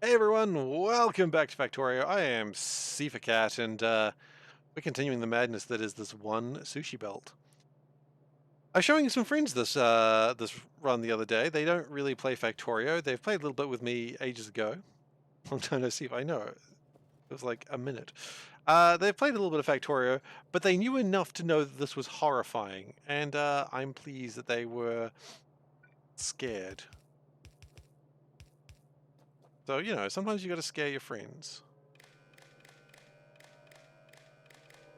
Hey everyone, welcome back to Factorio. I am SeiferKatt, and we're continuing the madness that is this one sushi belt. I was showing some friends this run the other day. They don't really play Factorio. They've played a little bit with me ages ago. I'm trying to see if I know. It was like a minute. They've played a little bit of Factorio, but they knew enough to know that this was horrifying, and I'm pleased that they were scared. So, sometimes you gotta scare your friends.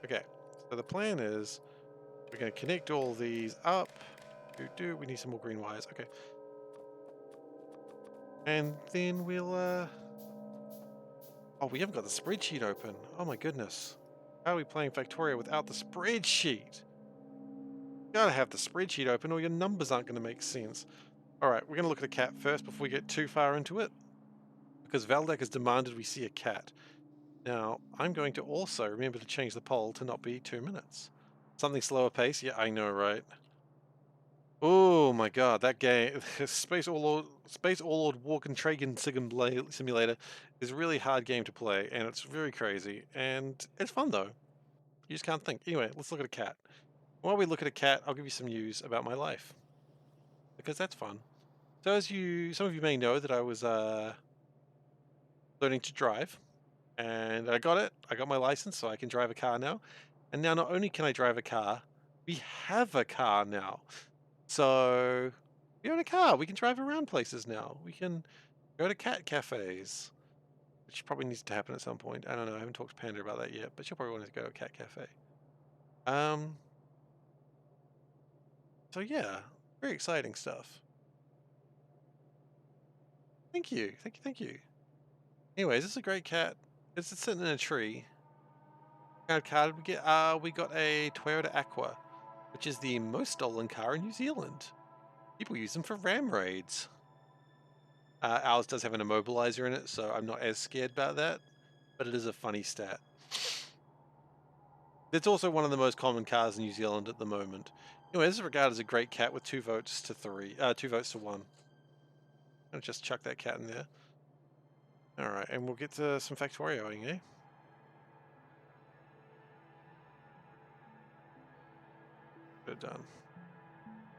Okay, so the plan is we're going to connect all these up. We need some more green wires. Okay. And then we'll, oh, we haven't got the spreadsheet open. Oh my goodness. How are we playing Factorio without the spreadsheet? Gotta have the spreadsheet open or your numbers aren't going to make sense. All right, we're going to look at a cat first before we get too far into it. Because Valdek has demanded we see a cat. Now, I'm going to also remember to change the poll to not be 2 minutes. Something slower pace? Yeah, I know, right? Oh my god, that game, Space Warlord Walk and Tragan Simulator is a really hard game to play, and it's very crazy, and it's fun though. You just can't think. Anyway, let's look at a cat. While we look at a cat, I'll give you some news about my life, because that's fun. So some of you may know that I was learning to drive, and I got it. I got my license, so I can drive a car now. And now not only can I drive a car, we have a car now. So we own a car. We can drive around places now. We can go to cat cafes, which probably needs to happen at some point. I don't know. I haven't talked to Panda about that yet, but she'll probably want to go to a cat cafe. Um. So yeah, very exciting stuff. Thank you. Thank you. Thank you. Anyways, this is a great cat. It's sitting in a tree. What car did we get? We got a Toyota Aqua, which is the most stolen car in New Zealand. People use them for ram raids. Ours does have an immobilizer in it, so I'm not as scared about that, but it is a funny stat. It's also one of the most common cars in New Zealand at the moment. Anyway, this is regarded as a great cat with 2 votes to 1. I'm gonna just chuck that cat in there. Alright, and we'll get to some Factorioing, eh? Good done.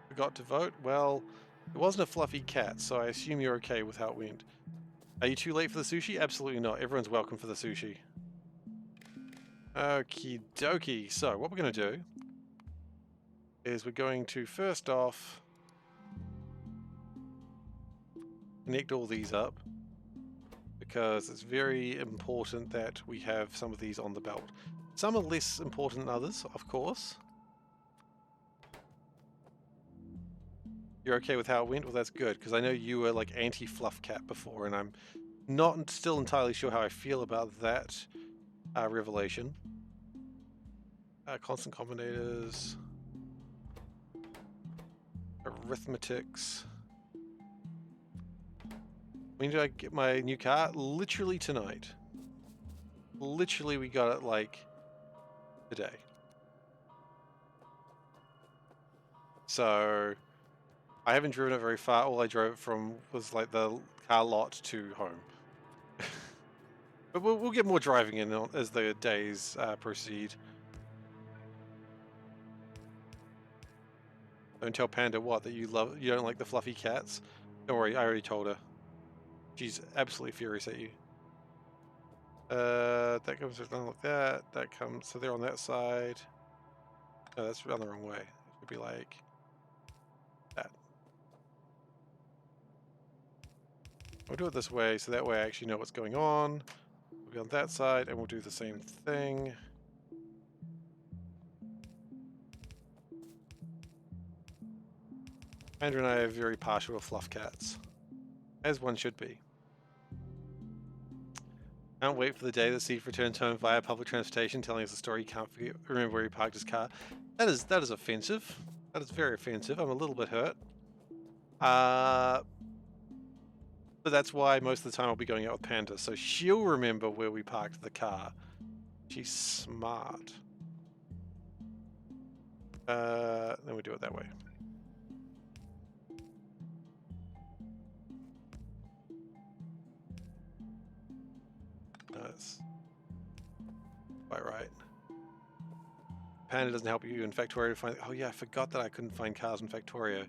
Forgot to vote? Well, it wasn't a fluffy cat, so I assume you're okay with how it went. Are you too late for the sushi? Absolutely not. Everyone's welcome for the sushi. Okie dokie. So, what we're going to do is we're going to first off connect all these up because it's very important that we have some of these on the belt. Some are less important than others, of course. You're okay with how it went? Well, that's good, because I know you were like anti-fluff cat before, and I'm not still entirely sure how I feel about that revelation. Constant combinators, arithmetics. When did I get my new car? Literally tonight. Literally, we got it like today. So I haven't driven it very far. All I drove from was like the car lot to home. But we'll get more driving in as the days proceed. Don't tell Panda what, that you don't like the fluffy cats. Don't worry, I already told her. She's absolutely furious at you. That comes something like that. That comes, so they're on that side. No, that's on the wrong way. It should be like that. We'll do it this way, so that way I actually know what's going on. We'll be on that side, and we'll do the same thing. Andrew and I are very partial to fluff cats, as one should be. Can't wait for the day that Steve returns home via public transportation, telling us a story he can't remember where he parked his car. That is offensive. That is very offensive. I'm a little bit hurt. But that's why most of the time I'll be going out with Panda, so she'll remember where we parked the car. She's smart. Then we do it that way. That's quite right. Panda doesn't help you in Factorio to find... Oh yeah, I forgot that I couldn't find cars in Factorio.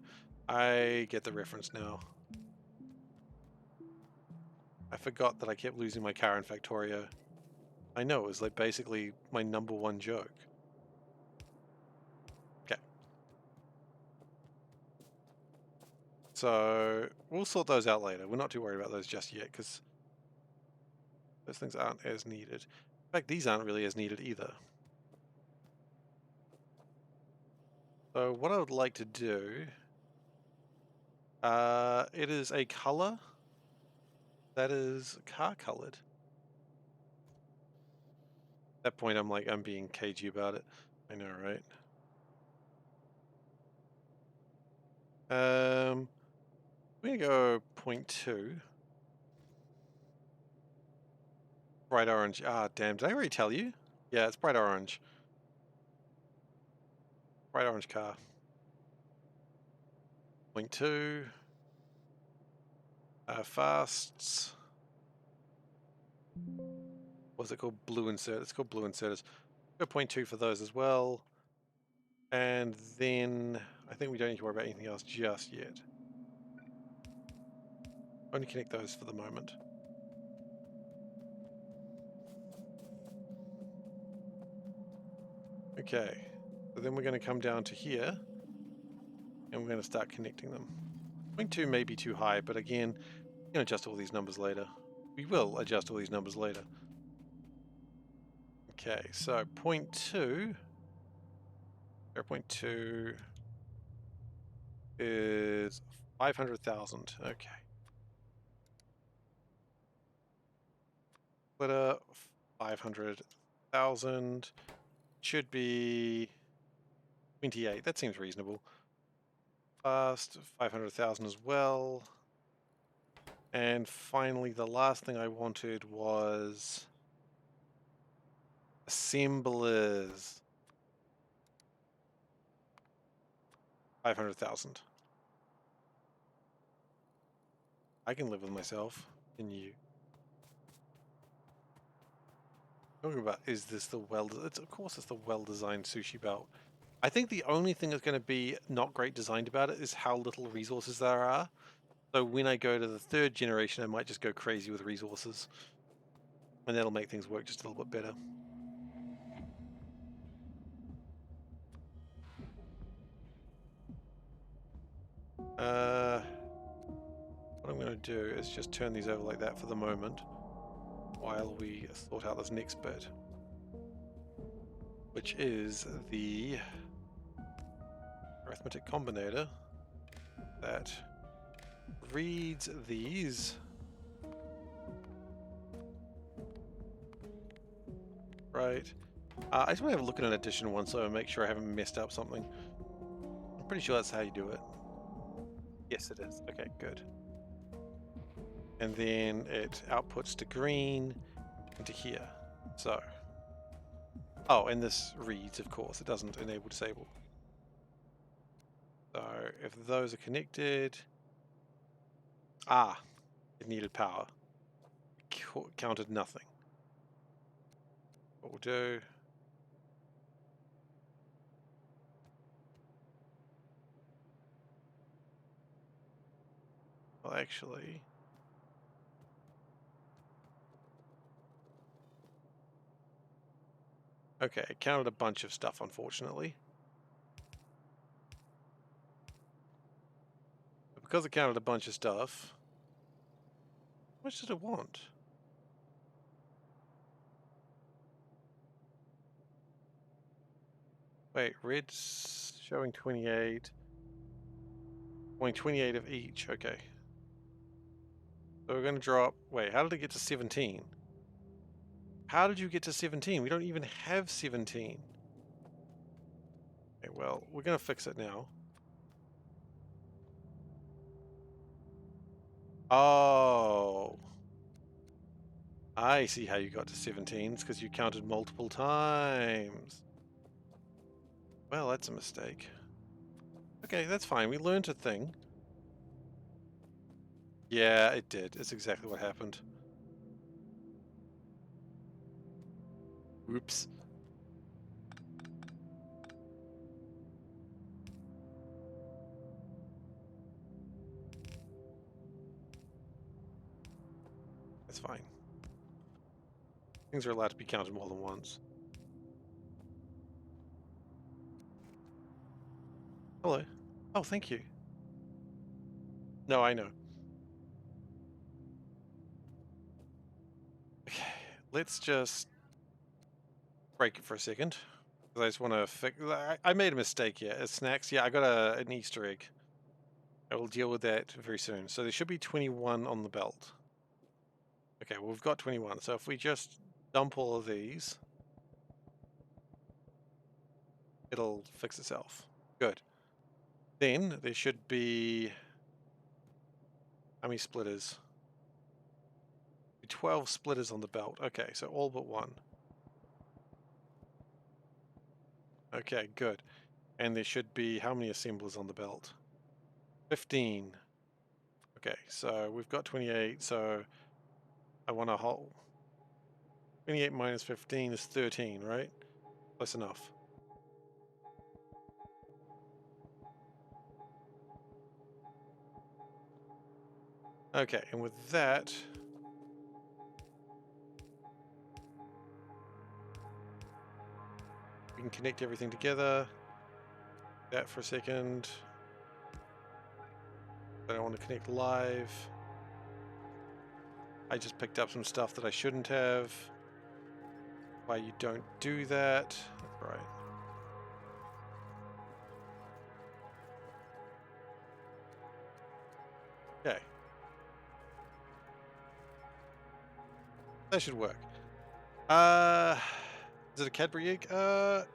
I get the reference now. I forgot that I kept losing my car in Factorio. I know, it was like basically my #1 joke. Okay. So we'll sort those out later. We're not too worried about those just yet because those things aren't as needed. In fact, these aren't really as needed either. So what I would like to do, it is a color that is car colored. At that point, I'm being cagey about it. I know, right? We're gonna go 0.2. Bright orange. Ah, damn. Did I already tell you? Yeah, it's bright orange. Bright orange car. 0.2. Fasts. What's it called? Blue insert. It's called blue inserters. Go 0.2 for those as well. And then I think we don't need to worry about anything else just yet. Only connect those for the moment. Okay. So then we're going to come down to here. And we're going to start connecting them. 0.2 may be too high, but again, we can adjust all these numbers later. We will adjust all these numbers later. Okay, so 0.2, 0.2 is 500,000. Okay. Splitter, 500,000 should be 28. That seems reasonable. Fast, 500,000 as well. And finally, the last thing I wanted was assemblers. 500,000. I can live with myself. Can you? Talking about, is this the of course it's the well-designed sushi belt. I think the only thing that's going to be not great designed about it is how little resources there are. So when I go to the 3rd generation, I might just go crazy with resources. And that'll make things work just a little bit better. What I'm going to do is just turn these over like that for the moment while we sort out this next bit, which is the arithmetic combinator that reads these. Right. I just want to have a look at an addition one so I make sure I haven't messed up something. I'm pretty sure that's how you do it. Yes, it is. Okay, good. And then it outputs to green into here. So. Oh, and this reads, of course. It doesn't enable disable. So if those are connected. Ah, it needed power. Counted nothing. What we'll do. Well, actually. Okay, it counted a bunch of stuff, unfortunately. But because it counted a bunch of stuff, how much did it want? Wait, red's showing 28. Showing 28 of each, okay. So we're going to drop... Wait, how did it get to 17? How did you get to 17? We don't even have 17. Okay, well, we're going to fix it now. Oh. I see how you got to 17. It's because you counted multiple times. Well, that's a mistake. Okay, that's fine. We learned a thing. Yeah, it did. It's exactly what happened. Oops. That's fine. Things are allowed to be counted more than once. Hello. Oh, thank you. No, I know. Okay, let's just break it for a second. Because I just want to fix... I made a mistake here. Snacks. Yeah, I got an Easter egg. I will deal with that very soon. So there should be 21 on the belt. Okay, well, we've got 21. So if we just dump all of these, it'll fix itself. Good. Then there should be... How many splitters? 12 splitters on the belt. Okay, so all but one. Okay, good. And there should be how many assemblers on the belt? 15. Okay, so we've got 28, so I want a whole... 28 minus 15 is 13, right? Close enough. Okay, and with that... we can connect everything together. That for a second. I don't want to connect live. I just picked up some stuff that I shouldn't have. Why you don't do that. Right. Okay. That should work. Is it a Cadbury egg?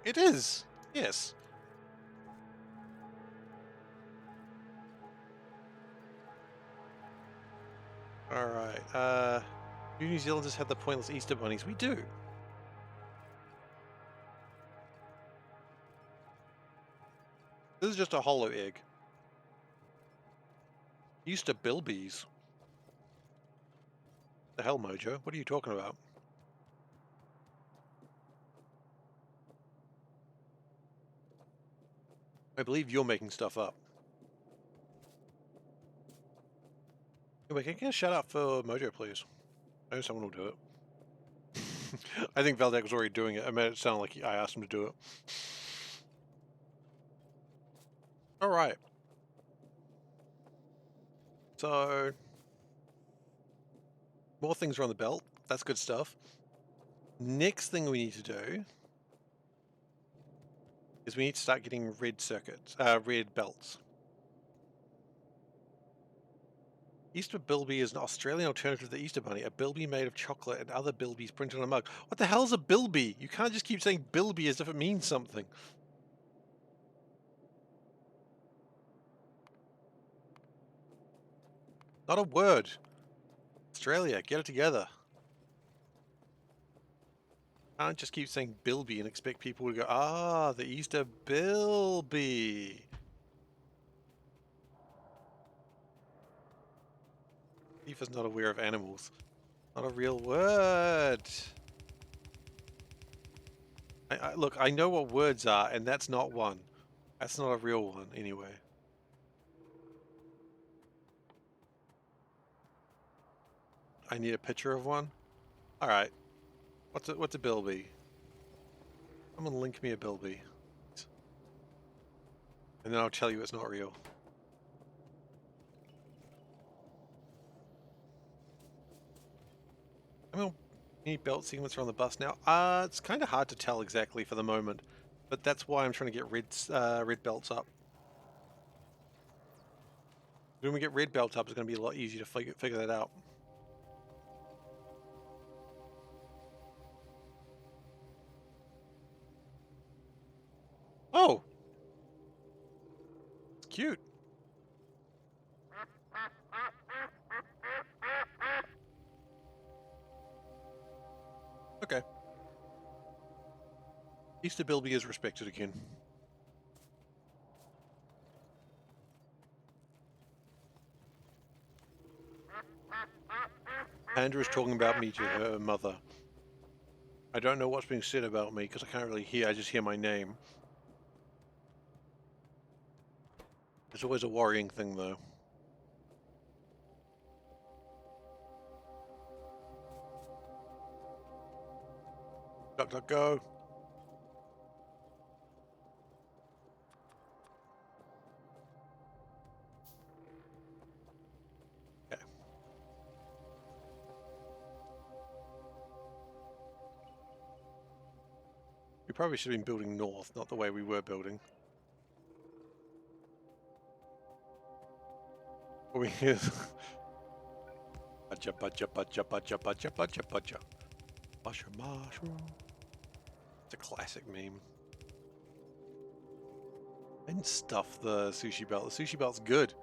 It is. Yes. Alright, do New Zealanders have the pointless Easter bunnies? We do. This is just a hollow egg. Easter bilbies. The hell, Mojo? What are you talking about? I believe you're making stuff up. Anyway, can you shut up for Mojo, please? I know someone will do it. I think Valdek was already doing it. I made it sound like I asked him to do it. Alright. So... more things are on the belt. That's good stuff. Next thing we need to do is we need to start getting red circuits, red belts. Easter Bilby is an Australian alternative to the Easter Bunny, a Bilby made of chocolate and other Bilbies printed on a mug. What the hell's a Bilby? You can't just keep saying Bilby as if it means something. Not a word. Australia, get it together. Can't just keep saying Bilby and expect people to go, ah, the Easter Bilby. Thief is not aware of animals. Not a real word. Look, I know what words are, and that's not one. That's not a real one, anyway. I need a picture of one? Alright. What's a Bilby? Someone link me a Bilby. And then I'll tell you it's not real. I mean, any belt sequence are on the bus now? It's kind of hard to tell exactly for the moment, but that's why I'm trying to get red belts up. When we get red belts up, it's going to be a lot easier to figure that out. Oh! It's cute. Okay. Easter Bilby is respected again. Andrew is talking about me to her mother. I don't know what's being said about me because I can't really hear. I just hear my name. It's always a worrying thing, though. Duck, duck, go. Okay. We probably should have been building north, not the way we were building. We Baja, baja, baja, baja, baja, baja, baja. Mushroom. It's a classic meme. And stuff the sushi belt. The sushi belt's good.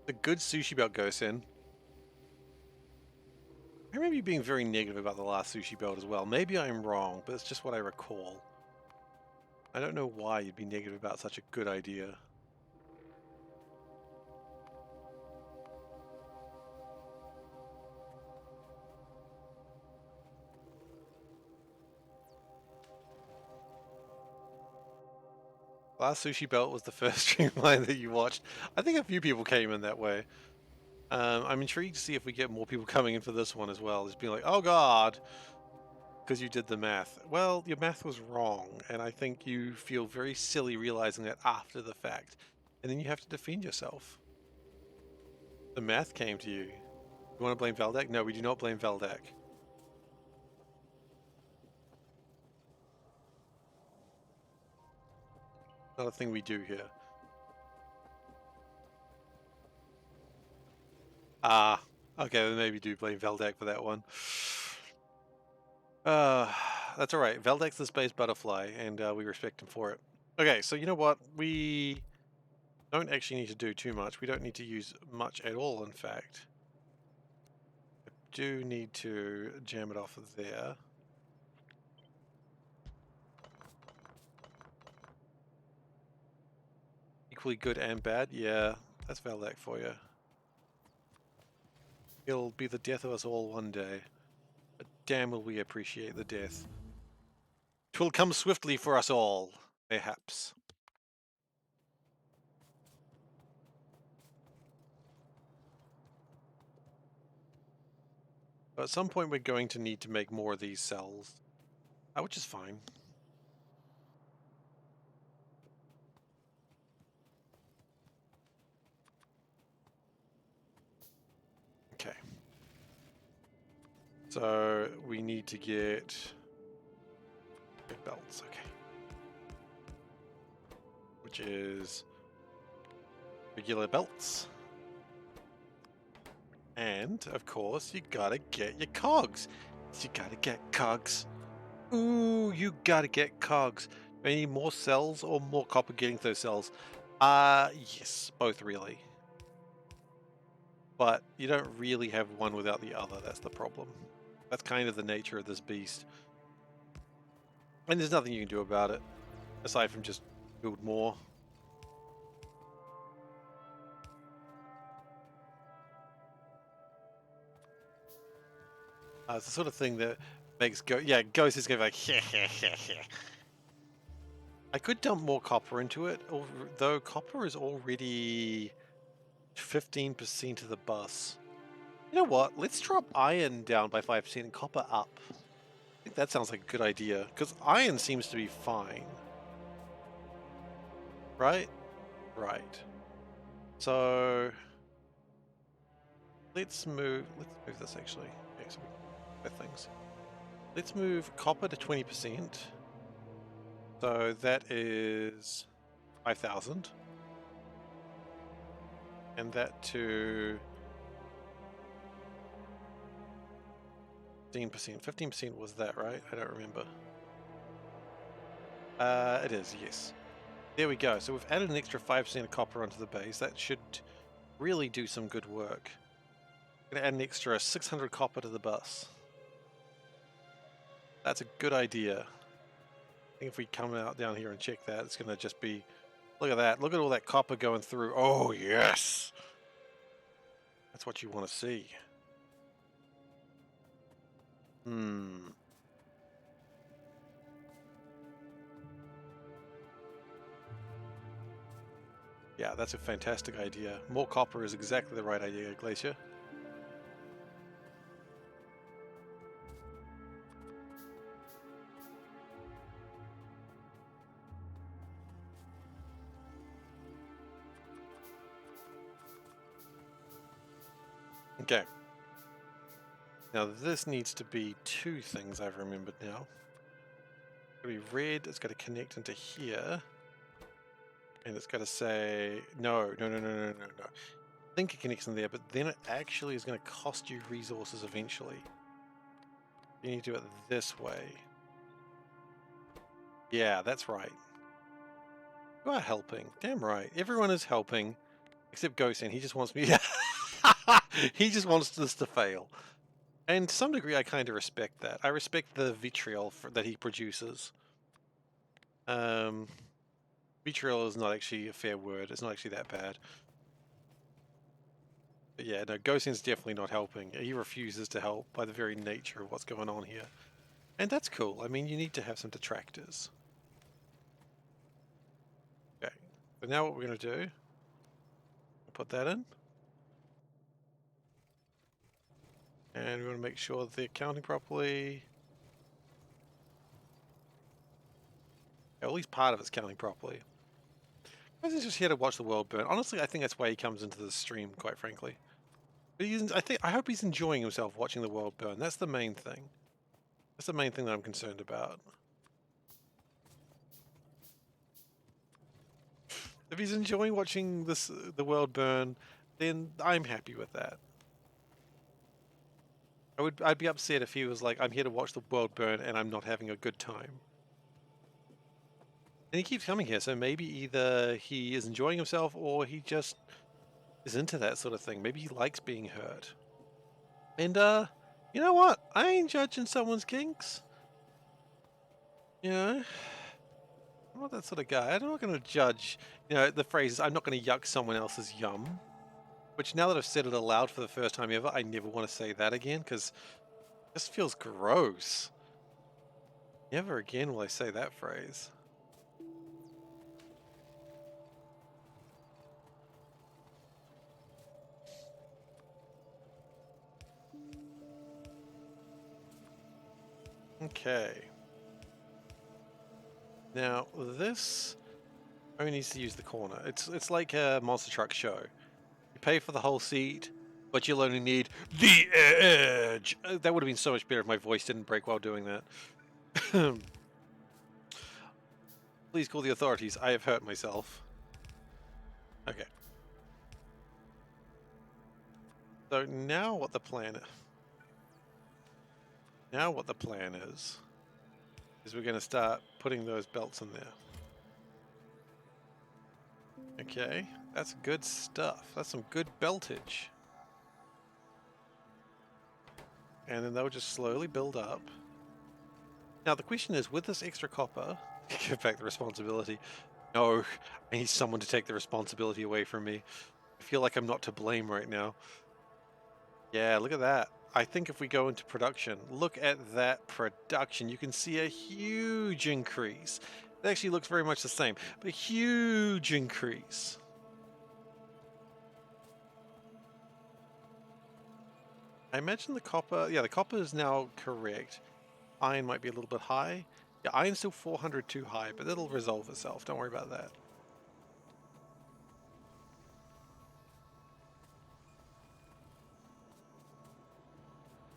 The good sushi belt goes in. I remember you being very negative about the last sushi belt as well. Maybe I'm wrong, but it's just what I recall. I don't know why you'd be negative about such a good idea. Last sushi belt was the first streamline that you watched. I think a few people came in that way. I'm intrigued to see if we get more people coming in for this one as well. Just being like, oh god, because you did the math. Well, your math was wrong, and I think you feel very silly realizing that after the fact. And then you have to defend yourself. The math came to you. You want to blame Valdak? No, we do not blame Valdak. Not a thing we do here. Ah, okay, then maybe do blame Valdak for that one. That's alright. Valdak's the space butterfly, and we respect him for it. Okay, so you know what? We don't actually need to do too much. We don't need to use much at all, in fact. I do need to jam it off of there. Equally good and bad? Yeah, that's Valdak for you. He'll be the death of us all one day. But damn will we appreciate the death. 'Twill come swiftly for us all, mayhaps. But at some point we're going to need to make more of these cells, which is fine. Okay. So we need to get belts, okay. Which is regular belts. And, of course, you gotta get your cogs. You gotta get cogs. Ooh, you gotta get cogs. Do you need more cells or more copper getting to those cells? Yes, both really. But you don't really have one without the other, that's the problem. That's kind of the nature of this beast. And there's nothing you can do about it, aside from just build more. It's the sort of thing that makes Ghost is going to be like, I could dump more copper into it, though copper is already 15% of the bus. You know what? Let's drop iron down by 5% and copper up. I think that sounds like a good idea, because iron seems to be fine. Right? Right. So let's move this actually. Okay, so we things. Let's move copper to 20%. So that is 5,000. And that to 15%. 15% was that, right? I don't remember. It is, yes. There we go. So we've added an extra 5% of copper onto the base. That should really do some good work. I'm going to add an extra 600 copper to the bus. That's a good idea. I think if we come out down here and check that, it's going to just be... Look at that. Look at all that copper going through. Oh, yes! That's what you want to see. Yeah, that's a fantastic idea. More copper is exactly the right idea, Glacier. Okay. Now this needs to be two things I've remembered now. It's going to be red, it's got to connect into here. And it's got to say, no. I think it connects in there, but then it actually is going to cost you resources eventually. You need to do it this way. Yeah, that's right. You are helping. Damn right. Everyone is helping, except Ghosten. He just wants me... he just wants this to fail. And to some degree, I kind of respect that. I respect the vitriol that he produces. Vitriol is not actually a fair word. It's not actually that bad. But yeah, no, Ghosten's definitely not helping. He refuses to help by the very nature of what's going on here. And that's cool. I mean, you need to have some detractors. Okay, so now what we're going to do, put that in. And we want to make sure that they're counting properly. At least part of it's counting properly. He's just here to watch the world burn. Honestly, I think that's why he comes into the stream, quite frankly. But I hope he's enjoying himself watching the world burn. That's the main thing. That's the main thing that I'm concerned about. If he's enjoying watching the world burn, then I'm happy with that. I'd be upset if he was like, I'm here to watch the world burn and I'm not having a good time. And he keeps coming here, so maybe either he is enjoying himself or he just is into that sort of thing. Maybe he likes being hurt. And you know what? I ain't judging someone's kinks. You know? I'm not that sort of guy. I'm not going to judge, the phrase is, I'm not going to yuck someone else's yum. Which, now that I've said it aloud for the first time ever, I never want to say that again, because it just feels gross. Never again will I say that phrase. Okay. Now, this only needs to use the corner. It's like a monster truck show. You pay for the whole seat, but you'll only need the edge. That would have been so much better if my voice didn't break while doing that. Please call the authorities. I have hurt myself. Okay. So now what the plan is we're going to start putting those belts in there. Okay, that's good stuff. That's some good beltage. And then they'll just slowly build up. Now the question is, with this extra copper, give back the responsibility. No, I need someone to take the responsibility away from me. I feel like I'm not to blame right now. Yeah, look at that. I think if we go into production, look at that production. You can see a huge increase. It actually looks very much the same, but a huge increase. I imagine the copper, yeah, the copper is now correct. Iron might be a little bit high. Yeah, iron's still 400 too high, but it'll resolve itself. Don't worry about that.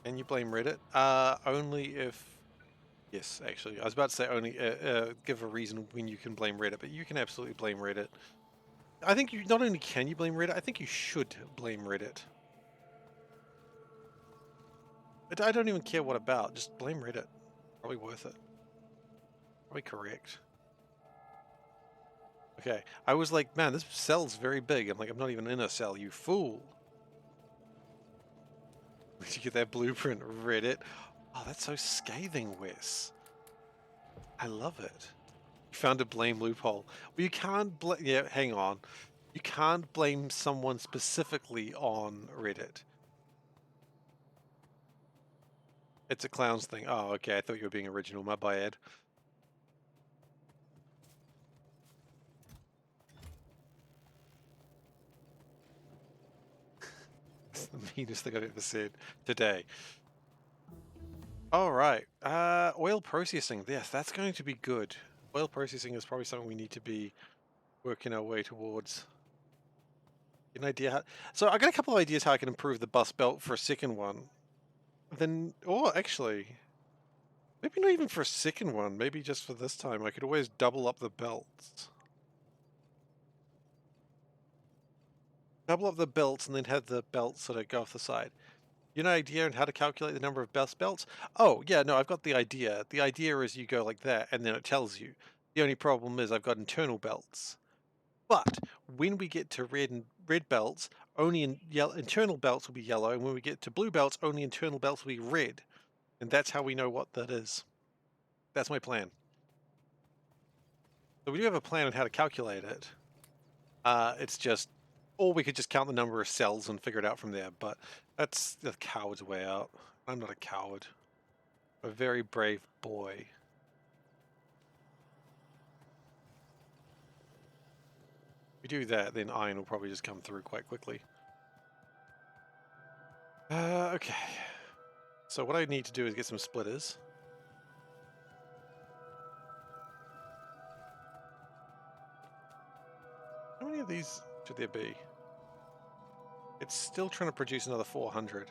Can you blame Reddit? Only if... Yes, actually. I was about to say only give a reason when you can blame Reddit, but you can absolutely blame Reddit. I think you not only can you blame Reddit, I think you should blame Reddit. I don't even care what about, just blame Reddit. Probably worth it. Probably correct. Okay, I was like, man, this cell's very big. I'm like, I'm not even in a cell, you fool. Did you get that blueprint, Reddit? Oh, that's so scathing, Wes. I love it. You found a blame loophole. Well, you can't blame... Yeah, hang on. You can't blame someone specifically on Reddit. It's a clowns thing. Oh, okay. I thought you were being original. My bad. meanest thing I've ever said today. All right. Oil processing. Yes, that's going to be good. Oil processing is probably something we need to be working our way towards. An idea how... So I got a couple of ideas how I can improve the bus belt for a second one. Then, or actually, maybe not even for a second one. Maybe just for this time. I could always double up the belts. Double up the belts and then have the belts sort of go off the side. You know, idea on how to calculate the number of bus belts? Oh, yeah, no, I've got the idea. The idea is you go like that, and then it tells you. The only problem is I've got internal belts. But when we get to red belts, only internal belts will be yellow, and when we get to blue belts, only internal belts will be red. And that's how we know what that is. That's my plan. So we do have a plan on how to calculate it. It's just, or we could just count the number of cells and figure it out from there, but that's the coward's way out. I'm not a coward. I'm a very brave boy. If we do that, then iron will probably just come through quite quickly. Okay. So what I need to do is get some splitters. How many of these should there be? It's still trying to produce another 400.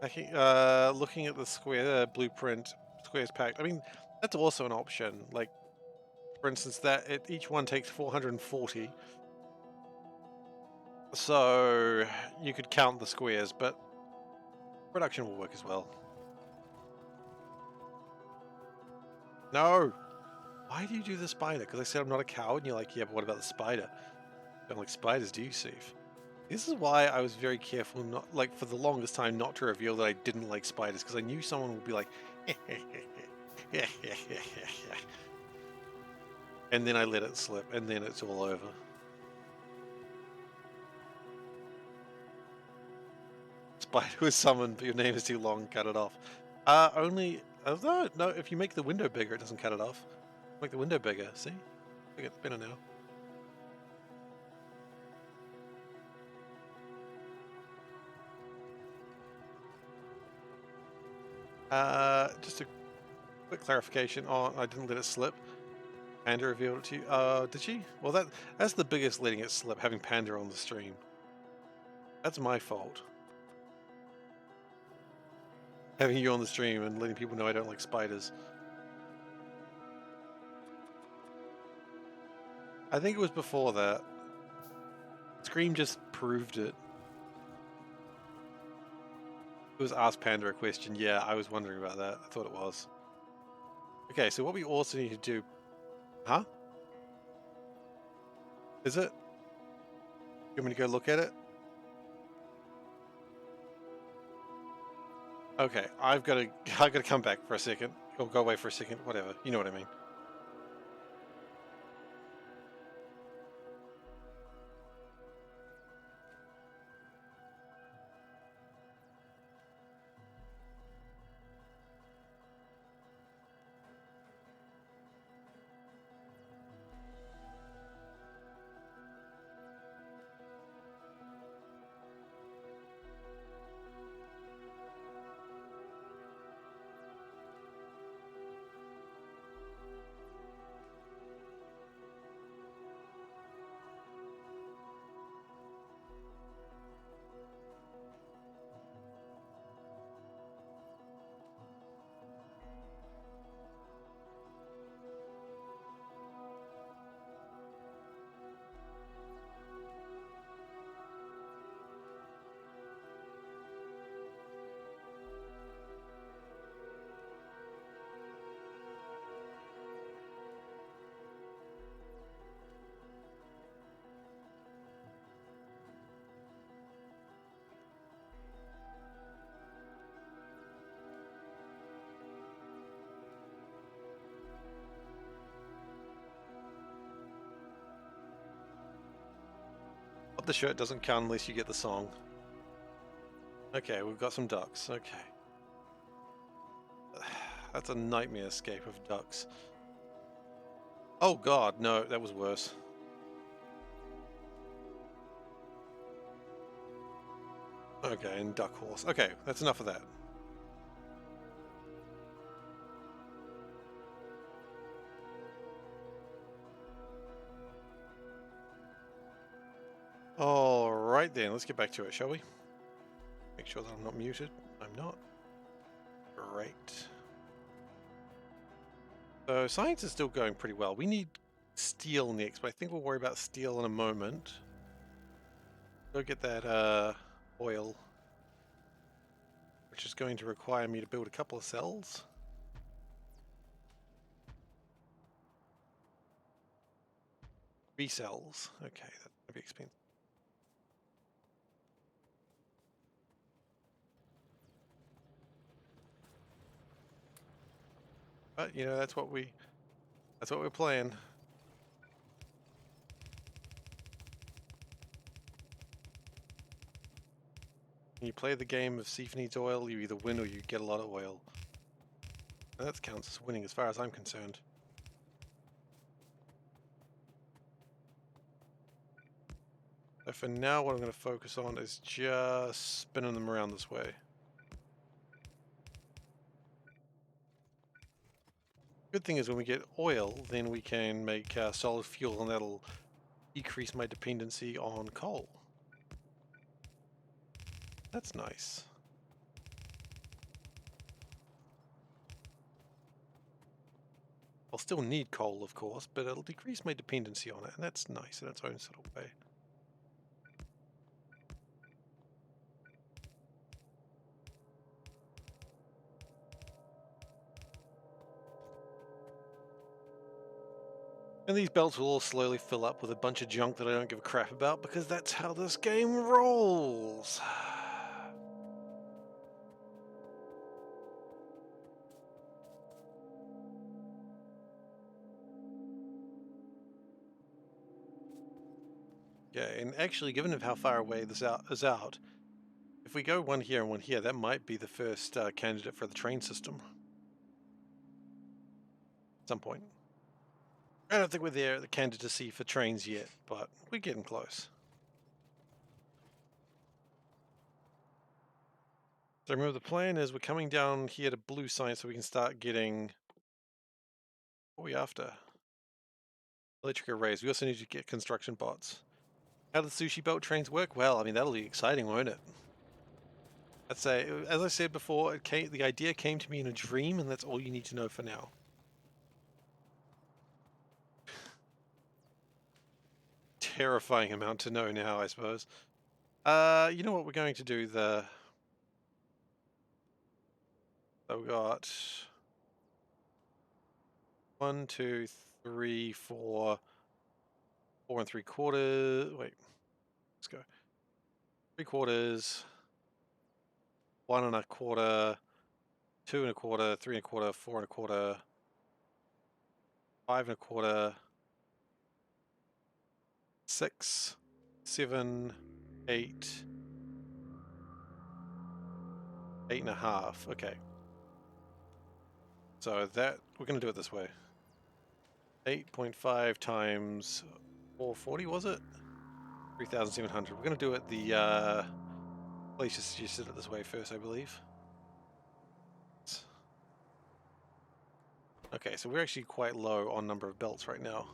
Looking at the square blueprint, squares packed. I mean, that's also an option. Like, for instance, each one takes 440. So you could count the squares, but production will work as well. No! Why do you do the spider? Because I said I'm not a coward, and you're like, yeah, but what about the spider? Don't like spiders, do you, Seif? This is why I was very careful, not like for the longest time, not to reveal that I didn't like spiders, because I knew someone would be like, and then I let it slip, and then it's all over. Spider was summoned, but your name is too long, cut it off. No, if you make the window bigger, it doesn't cut it off. Make the window bigger, see? Look, it's better now. Just a quick clarification. Oh, I didn't let it slip. Panda revealed it to you. Did she? Well, that's the biggest letting it slip, having Panda on the stream. That's my fault. Having you on the stream and letting people know I don't like spiders. I think it was before that. Scream just proved it. It was Ask Panda a question. Yeah, I was wondering about that. I thought it was. Okay, so what we also need to do... Huh? Is it? You want me to go look at it? Okay, I've got to come back for a second. Or go away for a second. Whatever. You know what I mean. But the shirt doesn't count unless you get the song. Okay, we've got some ducks. Okay. That's a nightmare escape of ducks. Oh god, no, that was worse. Okay, and duck horse. Okay, that's enough of that. Alright then, let's get back to it, shall we? Make sure that I'm not muted. I'm not. Great. So science is still going pretty well. We need steel next, but I think we'll worry about steel in a moment. Go get that oil, which is going to require me to build a couple of cells. Three cells. Okay, that's going to be expensive. But you know, that's what we're playing. When you play the game of Seif needs oil, you either win or you get a lot of oil. And that counts as winning as far as I'm concerned. So for now, what I'm going to focus on is just spinning them around this way. Good thing is when we get oil, then we can make solid fuel, and that'll decrease my dependency on coal. That's nice. I'll still need coal, of course, but it'll decrease my dependency on it, and that's nice in its own sort of way. And these belts will all slowly fill up with a bunch of junk that I don't give a crap about, because that's how this game rolls. Yeah, and actually, given how far away this is out, if we go one here and one here, that might be the first candidate for the train system. At some point. I don't think we're there at the candidacy for trains yet, but we're getting close. So remember, the plan is we're coming down here to blue science so we can start getting... What are we after? Electric arrays. We also need to get construction bots. How do the sushi boat trains work? Well, I mean, that'll be exciting, won't it? I'd say, as I said before, the idea came to me in a dream, and that's all you need to know for now. Terrifying amount to know now, I suppose. You know what we're going to do? So we got 1, 2, 3, 4, 4 3/4. Wait, let's go. 3/4, 1 1/4, 2 1/4, 3 1/4, 4 1/4, 5 1/4, 6, 7, 8, 8.5. Okay. So that we're going to do it this way. 8.5 times 440, was it? 3,700. We're going to do it the place just suggested it this way first, I believe. Okay, so we're actually quite low on number of belts right now.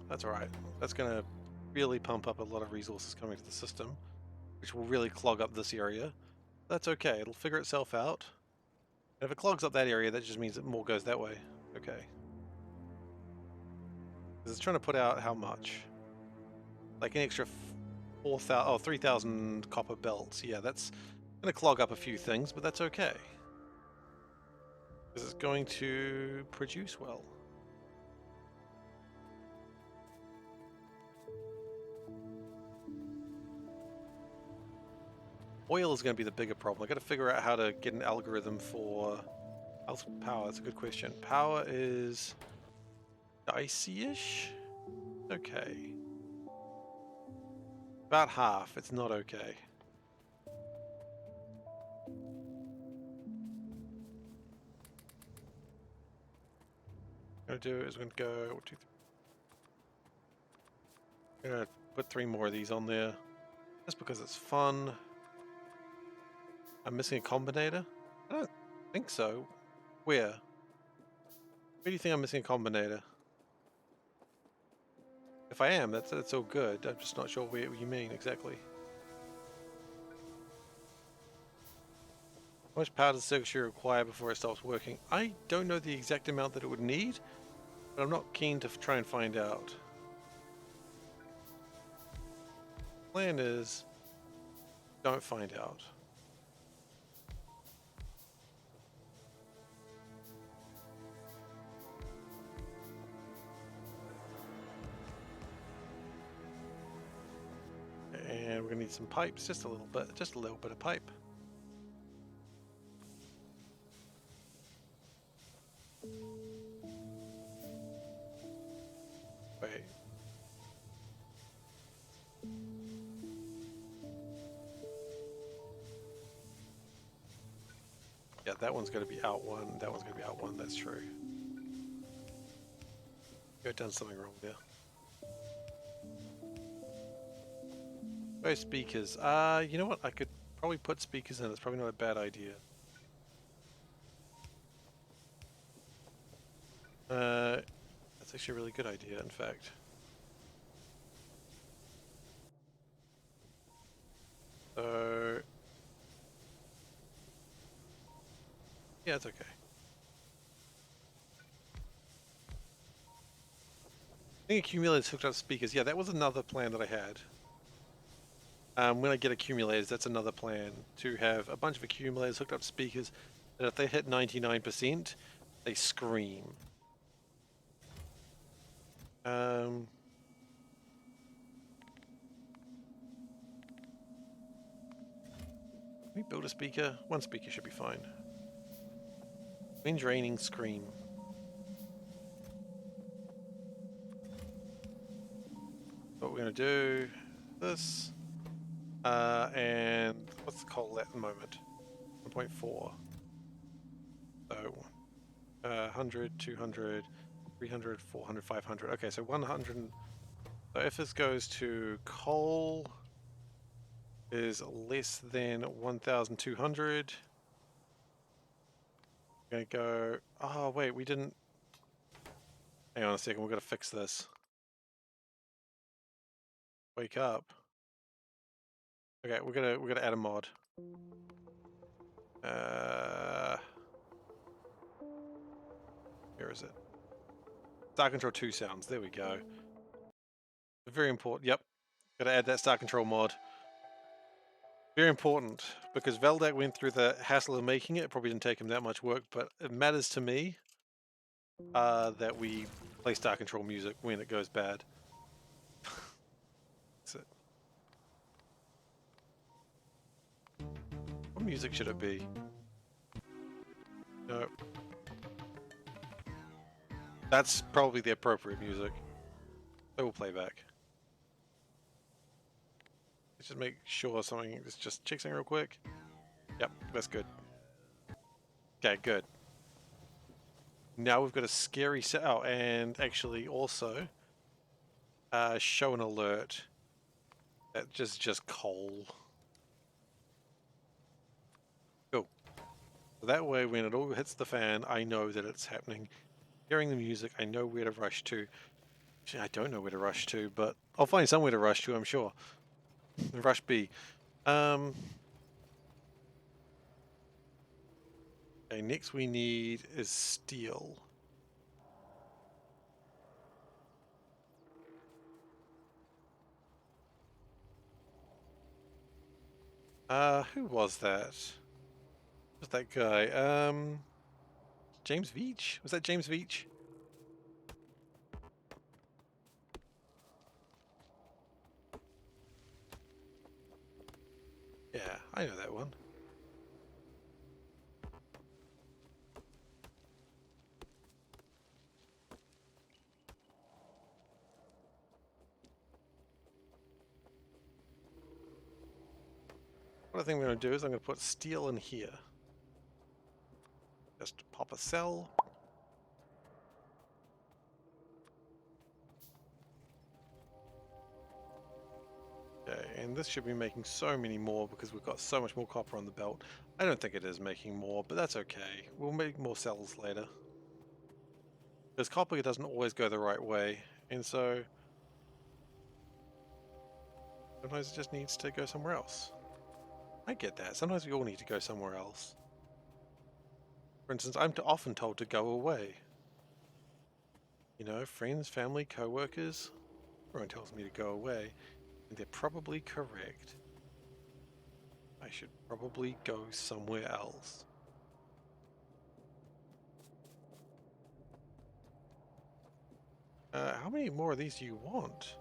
That's alright. That's going to really pump up a lot of resources coming to the system, which will really clog up this area. That's okay, it'll figure itself out. And if it clogs up that area, that just means that more goes that way. Okay. Because it's trying to put out how much? Like an extra 3,000 copper belts. Yeah, that's going to clog up a few things, but that's okay. Because it's going to produce well. Oil is going to be the bigger problem. I've got to figure out how to get an algorithm for power. That's a good question. Power is dicey-ish? Okay. About half. It's not okay. What I'm going to do is we're going to go 1, 2, 3. I'm going to put 3 more of these on there. Just because it's fun. I'm missing a combinator? I don't think so. Where? Where do you think I'm missing a combinator? If I am, that's all good. I'm just not sure where you mean exactly. How much power does the circuitry require before it stops working? I don't know the exact amount that it would need, but I'm not keen to try and find out. Plan is, don't find out. And we're gonna need some pipes, just a little bit of pipe. Wait. Yeah, that one's gonna be out one, that one's gonna be out one, that's true. I've done something wrong there. Oh, speakers. You know what? I could probably put speakers in. It's probably not a bad idea. That's actually a really good idea, in fact. So, yeah, it's okay. I think accumulators hooked up speakers. Yeah, that was another plan that I had. When I get accumulators, that's another plan, to have a bunch of accumulators hooked up to speakers that if they hit 99%, they scream. Can we build a speaker? One speaker should be fine. Wind draining scream. What we're gonna do, this, and what's the coal at the moment? 1.4. So, 100, 200, 300, 400, 500. Okay, so 100. So if this goes to coal is less than 1,200. I'm gonna go. Oh wait, we didn't. Hang on a second. We're gonna fix this. Wake up. Okay, we're gonna add a mod. Where is it? Star Control 2 sounds. There we go. Very important. Yep. Gotta add that Star Control mod. Very important, because Veldak went through the hassle of making it. It probably didn't take him that much work, but it matters to me that we play Star Control music when it goes bad. That's it. What music should it be? No. That's probably the appropriate music. So we'll play back. Let's just make sure something. Let's just check something real quick. Yep, that's good. Okay, good. Now we've got a scary set. Oh, and actually also show an alert. That just coal. Cool. So that way, when it all hits the fan, I know that it's happening. Hearing the music, I know where to rush to. Actually, I don't know where to rush to, but I'll find somewhere to rush to, I'm sure. Rush B. Okay, next we need is steel. Who was that? Who was that guy? James Veach? Was that James Veach? Yeah, I know that one. What I think I'm going to do is I'm going to put steel in here. Just pop a cell. Okay, and this should be making so many more because we've got so much more copper on the belt. I don't think it is making more, but that's okay. We'll make more cells later. Because copper doesn't always go the right way, and so sometimes it just needs to go somewhere else. I get that. Sometimes we all need to go somewhere else. For instance, I'm often told to go away. You know, friends, family, co-workers, everyone tells me to go away, and they're probably correct. I should probably go somewhere else. How many more of these do you want?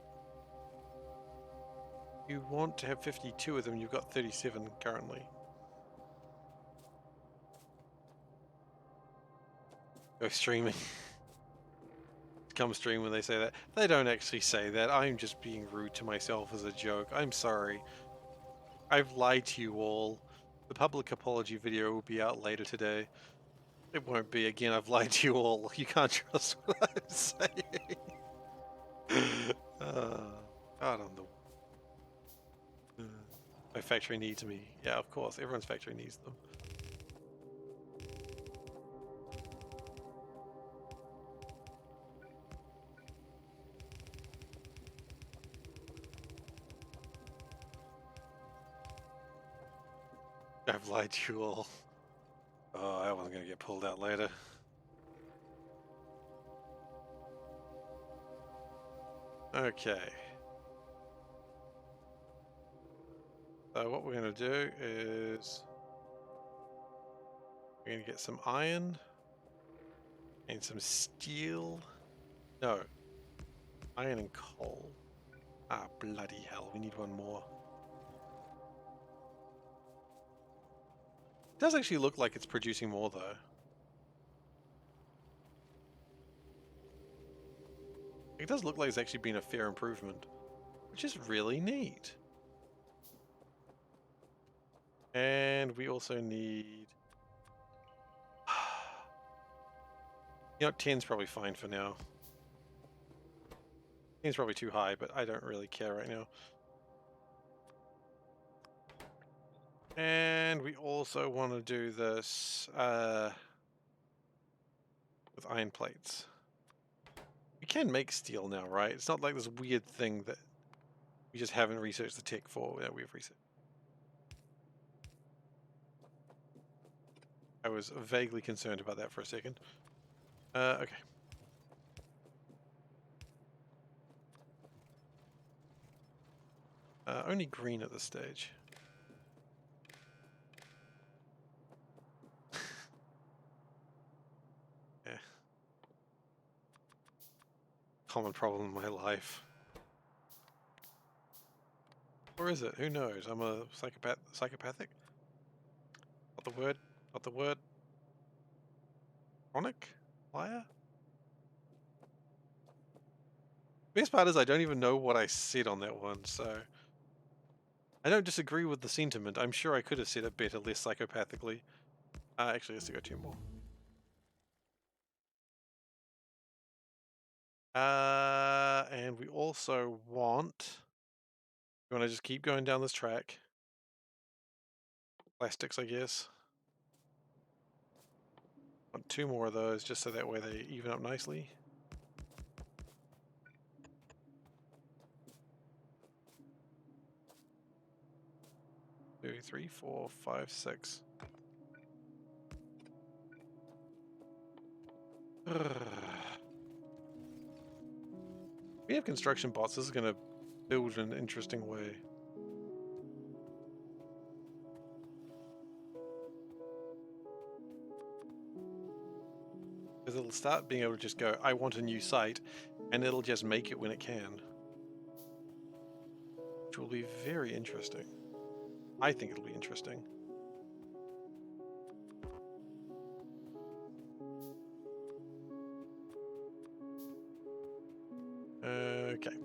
You want to have 52 of them, you've got 37 currently. Go streaming. Come stream when they say that. They don't actually say that. I'm just being rude to myself as a joke. I'm sorry. I've lied to you all. The public apology video will be out later today. It won't be. Again, I've lied to you all. You can't trust what I'm saying. God on the... My factory needs me. Yeah, of course. Everyone's factory needs them. I've lied to you all. Oh, I wasn't going to get pulled out later. Okay. So what we're going to do is we're going to get some iron and some steel. No. Iron and coal. Ah, bloody hell. We need one more. It does actually look like it's producing more, though. It does look like it's actually been a fair improvement, which is really neat. And we also need... You know, 10's probably fine for now. 10's probably too high, but I don't really care right now. And we also want to do this with iron plates. We can make steel now, right? It's not like this weird thing that we just haven't researched the tech for that we've researched. I was vaguely concerned about that for a second. Okay. Only green at this stage. Yeah. Common problem in my life. Or is it? Who knows? I'm a psychopathic? Not the word. Not the word. Chronic? Liar? Best part is I don't even know what I said on that one, so... I don't disagree with the sentiment. I'm sure I could have said it better, less psychopathically. Actually, let's go 2 more. And we also want... You want to just keep going down this track? Plastics, I guess. Want 2 more of those, just so that way they even up nicely. Two, 3, 4, 5, 6. We have construction bots. This is going to build in an interesting way. Because it'll start being able to just go, I want a new site, and it'll just make it when it can. Which will be very interesting. I think it'll be interesting. Okay.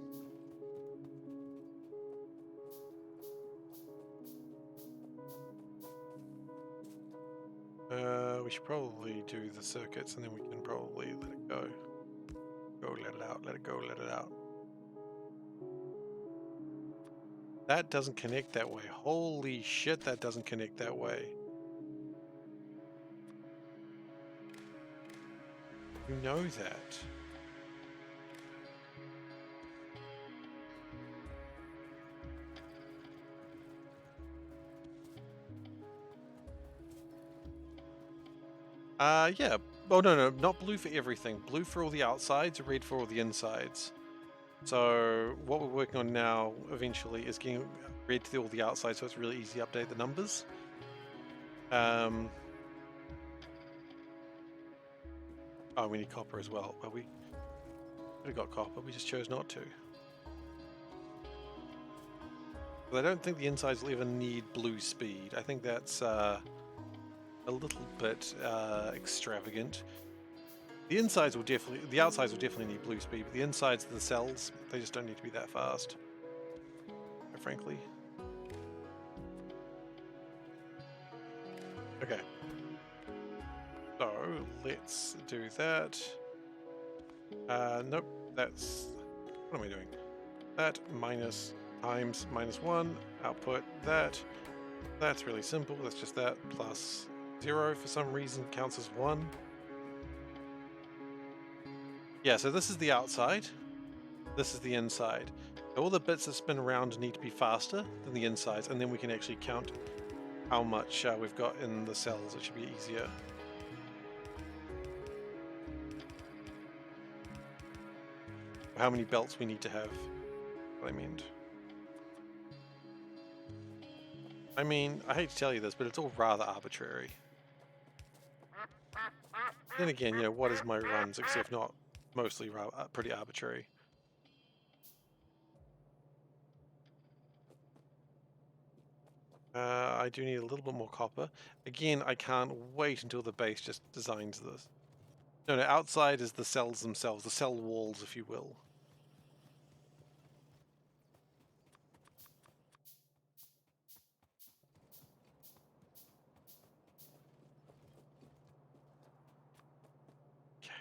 We should probably do the circuits and then we can probably let it go. Go, let it out, let it go, let it out. That doesn't connect that way. Holy shit, that doesn't connect that way. You know that. Yeah. Oh, no, not blue for everything. Blue for all the outsides, red for all the insides. So what we're working on now, eventually, is getting red to all the outsides, so it's really easy to update the numbers. Oh, we need copper as well. Well, we got copper, we just chose not to. But I don't think the insides will ever need blue speed. I think that's a little bit extravagant. The outsides will definitely need blue speed, but the insides of the cells, they just don't need to be that fast, quite frankly. Okay. So let's do that. Nope, that's, what am I doing? That minus times -1, output that. That's really simple, that's just that, plus 0 for some reason counts as 1. Yeah, so this is the outside, this is the inside. So all the bits that spin around need to be faster than the insides, and then we can actually count how much we've got in the cells. It should be easier. How many belts we need to have, what I mean, I hate to tell you this, but it's all rather arbitrary. Then again, you know, what is my runs, except not mostly pretty arbitrary. I do need a little bit more copper. Again, I can't wait until the base just designs this. No, outside is the cells themselves, the cell walls, if you will. Okay.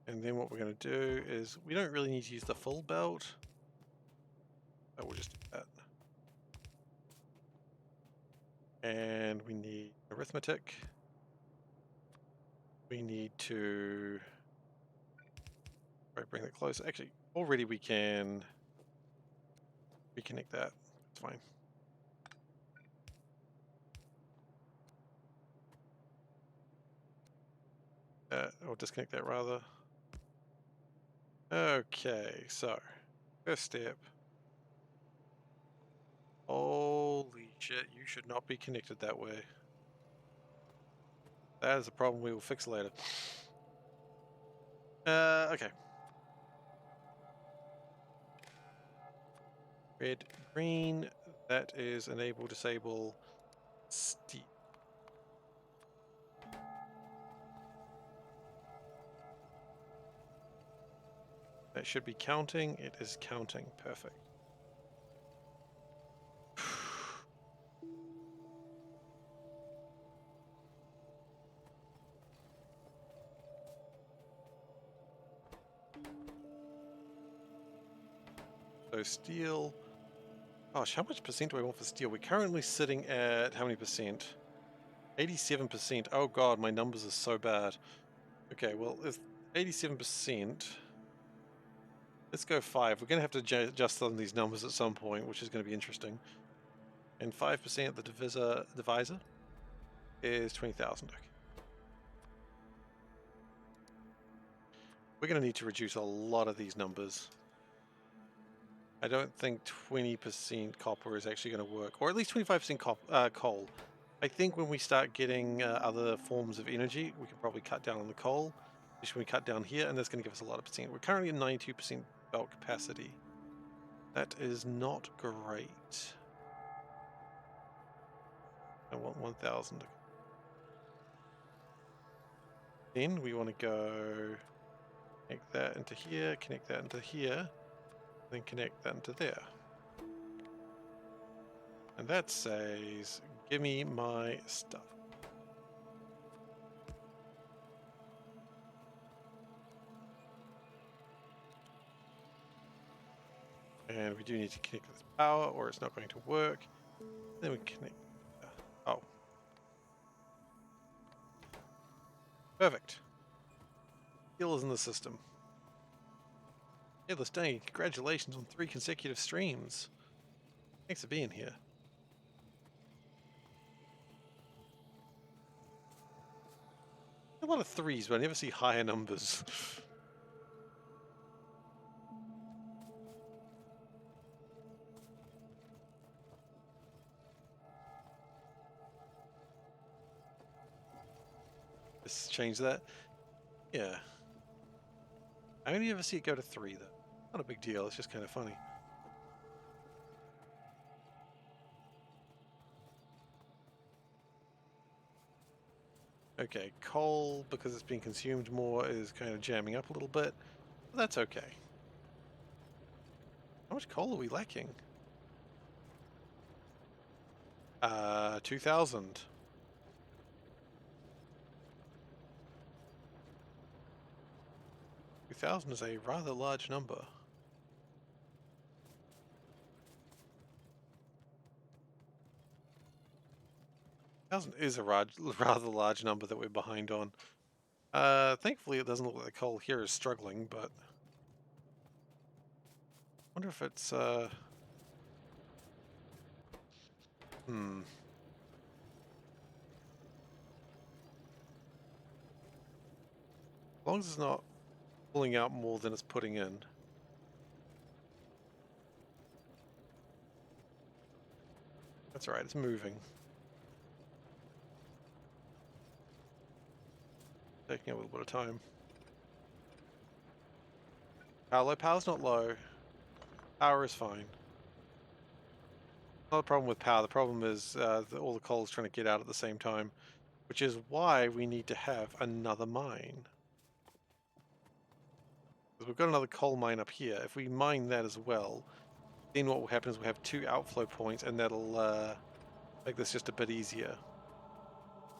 And then what we're going to do is, we don't really need to use the full belt. Oh, we'll just do that. And we need arithmetic. We need to bring that close. Actually, already we can reconnect that. It's fine. Or disconnect that rather. Okay, so first step. Holy shit, you should not be connected that way. That is a problem we will fix later. Okay. Red, green, that is enable, disable, steep. That should be counting, it is counting, perfect. So steel, gosh, how much percent do I want for steel? We're currently sitting at how many percent? 87%. Oh god, my numbers are so bad. Okay, well, if 87%, let's go 5. We're going to have to adjust on these numbers at some point, which is going to be interesting. And 5%, the divisor is 20,000. Okay. We're going to need to reduce a lot of these numbers. I don't think 20% copper is actually going to work, or at least 25% coal. I think when we start getting other forms of energy, we can probably cut down on the coal. Just when we cut down here, and that's going to give us a lot of percent. We're currently at 92% belt capacity. That is not great. I want 1,000. Then we want to go connect that into here, connect that into here, then connect that into there. And that says, give me my stuff. And we do need to connect this power or it's not going to work. Then we connect. Oh. Perfect. Skill is in the system. Headless Day, congratulations on 3 consecutive streams. Thanks for being here. A lot of 3s, but I never see higher numbers. Let's change that. Yeah. I only ever see it go to 3, though. Not a big deal, it's just kind of funny. Okay, coal, because it's being consumed more, is kind of jamming up a little bit. But that's okay. How much coal are we lacking? 2,000. 2,000 is a rather large number. 1,000 is a rather large number that we're behind on. Thankfully it doesn't look like the coal here is struggling, but I wonder if it's, As long as it's not pulling out more than it's putting in. That's alright, it's moving. Taking a little bit of time. Power low? Power's not low. Power is fine. Not a problem with power, the problem is all the coal is trying to get out at the same time, which is why we need to have another mine. Because we've got another coal mine up here. If we mine that as well, then what will happen is we'll have 2 outflow points, and that'll make this just a bit easier.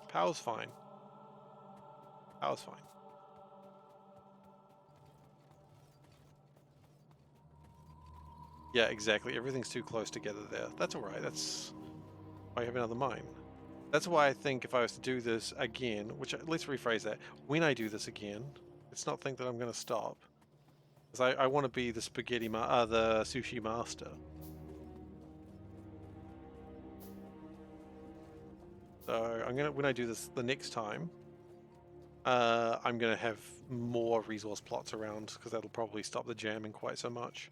Power's fine. Power's fine. Yeah, exactly. Everything's too close together there. That's alright. That's why I have another mine. That's why I think if I was to do this again, which let's rephrase that. When I do this again, let's not think that I'm going to stop. Because I want to be the the sushi master. So when I do this the next time, I'm gonna have more resource plots around because that'll probably stop the jamming quite so much.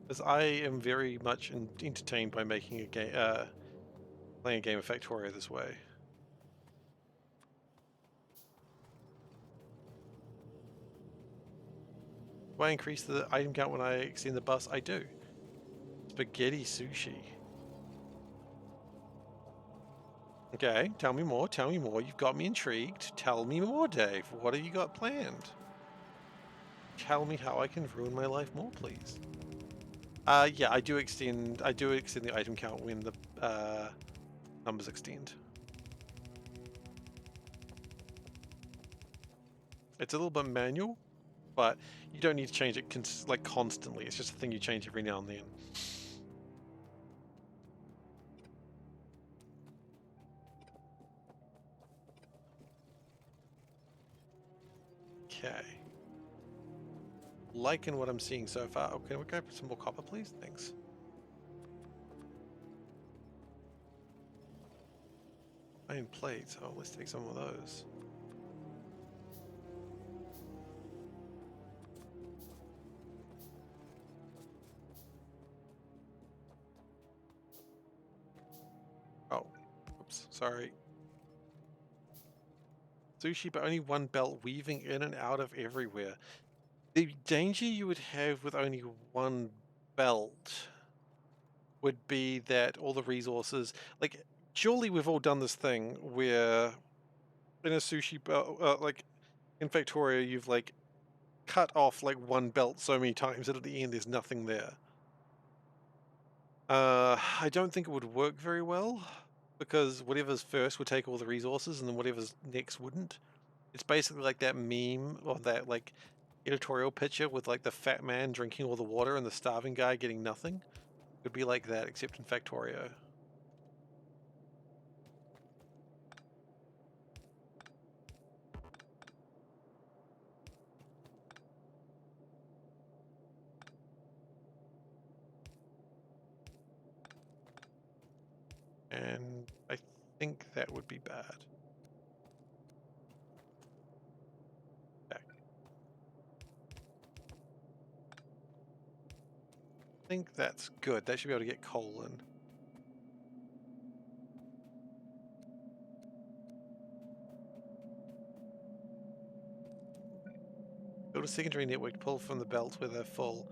Because I am very much entertained by making a game, playing a game of Factorio this way. Do I increase the item count when I extend the bus? I do. Spaghetti sushi. Okay, tell me more, tell me more. You've got me intrigued. Tell me more, Dave. What have you got planned? Tell me how I can ruin my life more, please. Yeah, I do extend the item count when the numbers extend. It's a little bit manual, but you don't need to change it constantly. It's just a thing you change every now and then. Okay. Liking what I'm seeing so far. Oh, can we go for some more copper, please? Thanks. Iron plates. Oh, let's take some of those. Oh, oops, sorry. Sushi, but only one belt weaving in and out of everywhere. The danger you would have with only one belt would be that all the resources, like, surely we've all done this thing where in a sushi belt, like in Factorio, you've like cut off like one belt so many times that at the end there's nothing there. I don't think it would work very well because whatever's first would take all the resources and then whatever's next wouldn't. It's basically like that meme or that like editorial picture with like the fat man drinking all the water and the starving guy getting nothing. It would be like that, except in Factorio. And I think that would be bad. Back. I think that's good. That should be able to get coal in. Build a secondary network to pull from the belt where they're full.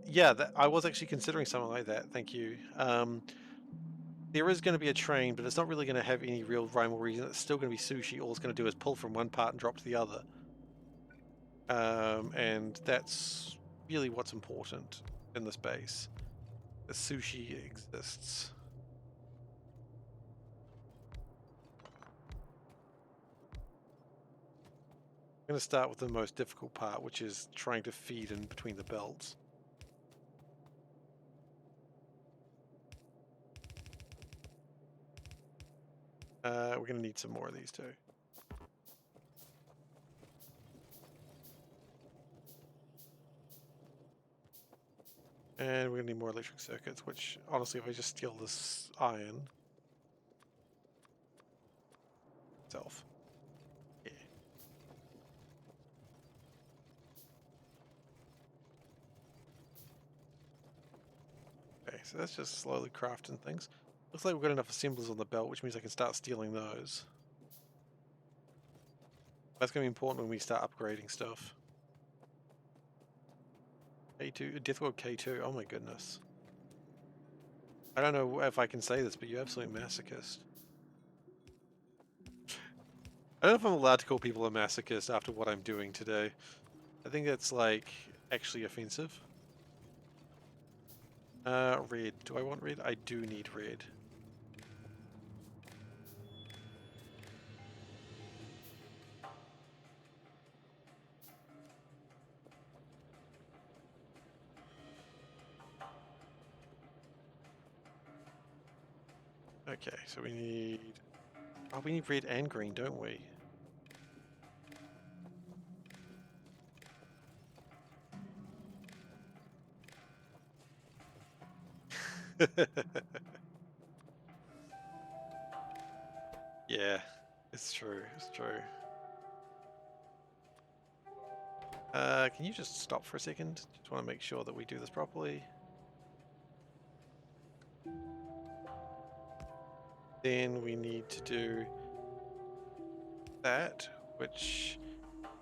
Yeah, I was actually considering something like that. Thank you. There is going to be a train, but it's not really going to have any real rhyme or reason. It's still going to be sushi. All it's going to do is pull from one part and drop to the other. And that's really what's important in this base. The sushi exists. I'm going to start with the most difficult part, which is trying to feed in between the belts. We're going to need some more of these too. And we're going to need more electric circuits, which honestly, if I just steal this iron itself. Yeah. Okay, so that's just slowly crafting things. Looks like we've got enough assemblers on the belt, which means I can start stealing those. That's going to be important when we start upgrading stuff. K2, Death World K2, oh my goodness. I don't know if I can say this, but you're absolutely masochist. I don't know if I'm allowed to call people a masochist after what I'm doing today. I think that's like actually offensive. Red. Do I want red? I do need red. Okay, so we need... Oh, we need red and green, don't we? Yeah, it's true, it's true. Can you just stop for a second? Just want to make sure that we do this properly. Then we need to do that, which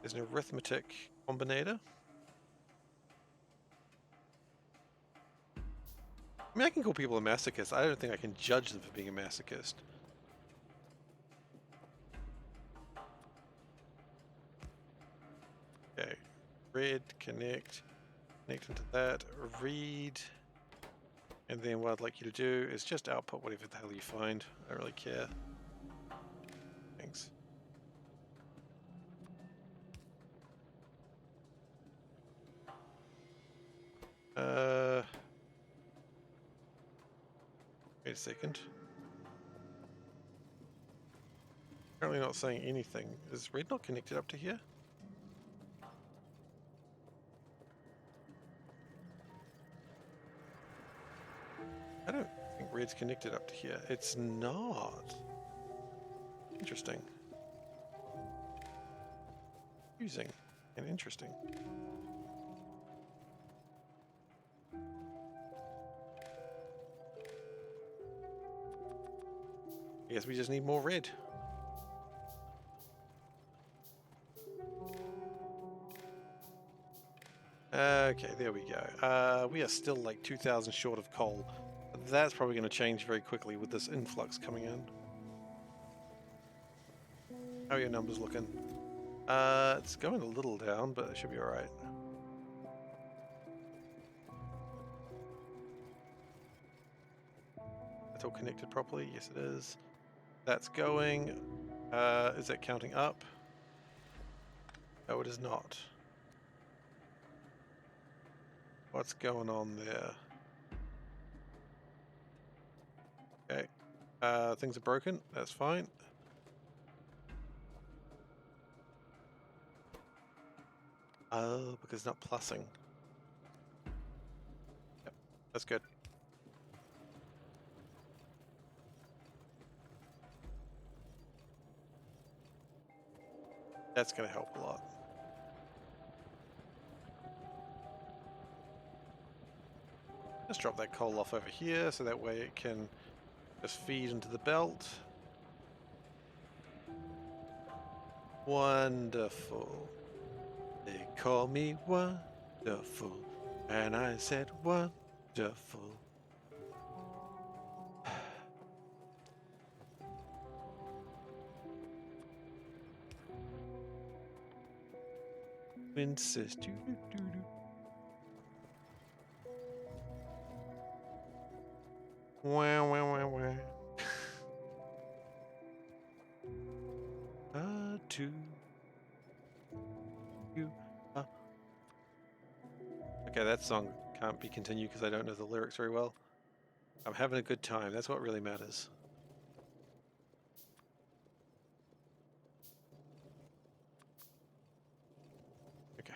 is an arithmetic combinator. I mean, I can call people a masochist. I don't think I can judge them for being a masochist. Okay, red, connect into that, read, and then what I'd like you to do is just output whatever the hell you find. I don't really care. Thanks. Wait a second. Apparently not saying anything. Is red not connected up to here? I don't think red's connected up to here. It's not. Interesting. Confusing and interesting. I guess we just need more red. Okay, there we go. We are still like 2,000 short of coal. But that's probably going to change very quickly with this influx coming in. How are your numbers looking? It's going a little down, but it should be alright. That's all connected properly? Yes, it is. That's going. Is that counting up? No, it is not. What's going on there? Okay. Things are broken. That's fine. Oh, because it's not plussing. Yep, that's good. That's going to help a lot. Let's drop that coal off over here so that way it can just feed into the belt. Wonderful. They call me wonderful. And I said wonderful. Princess. Doo -doo -doo -doo. Wah, wah, wah, wah. To you. Okay, that song can't be continued because I don't know the lyrics very well. I'm having a good time. That's what really matters. Okay.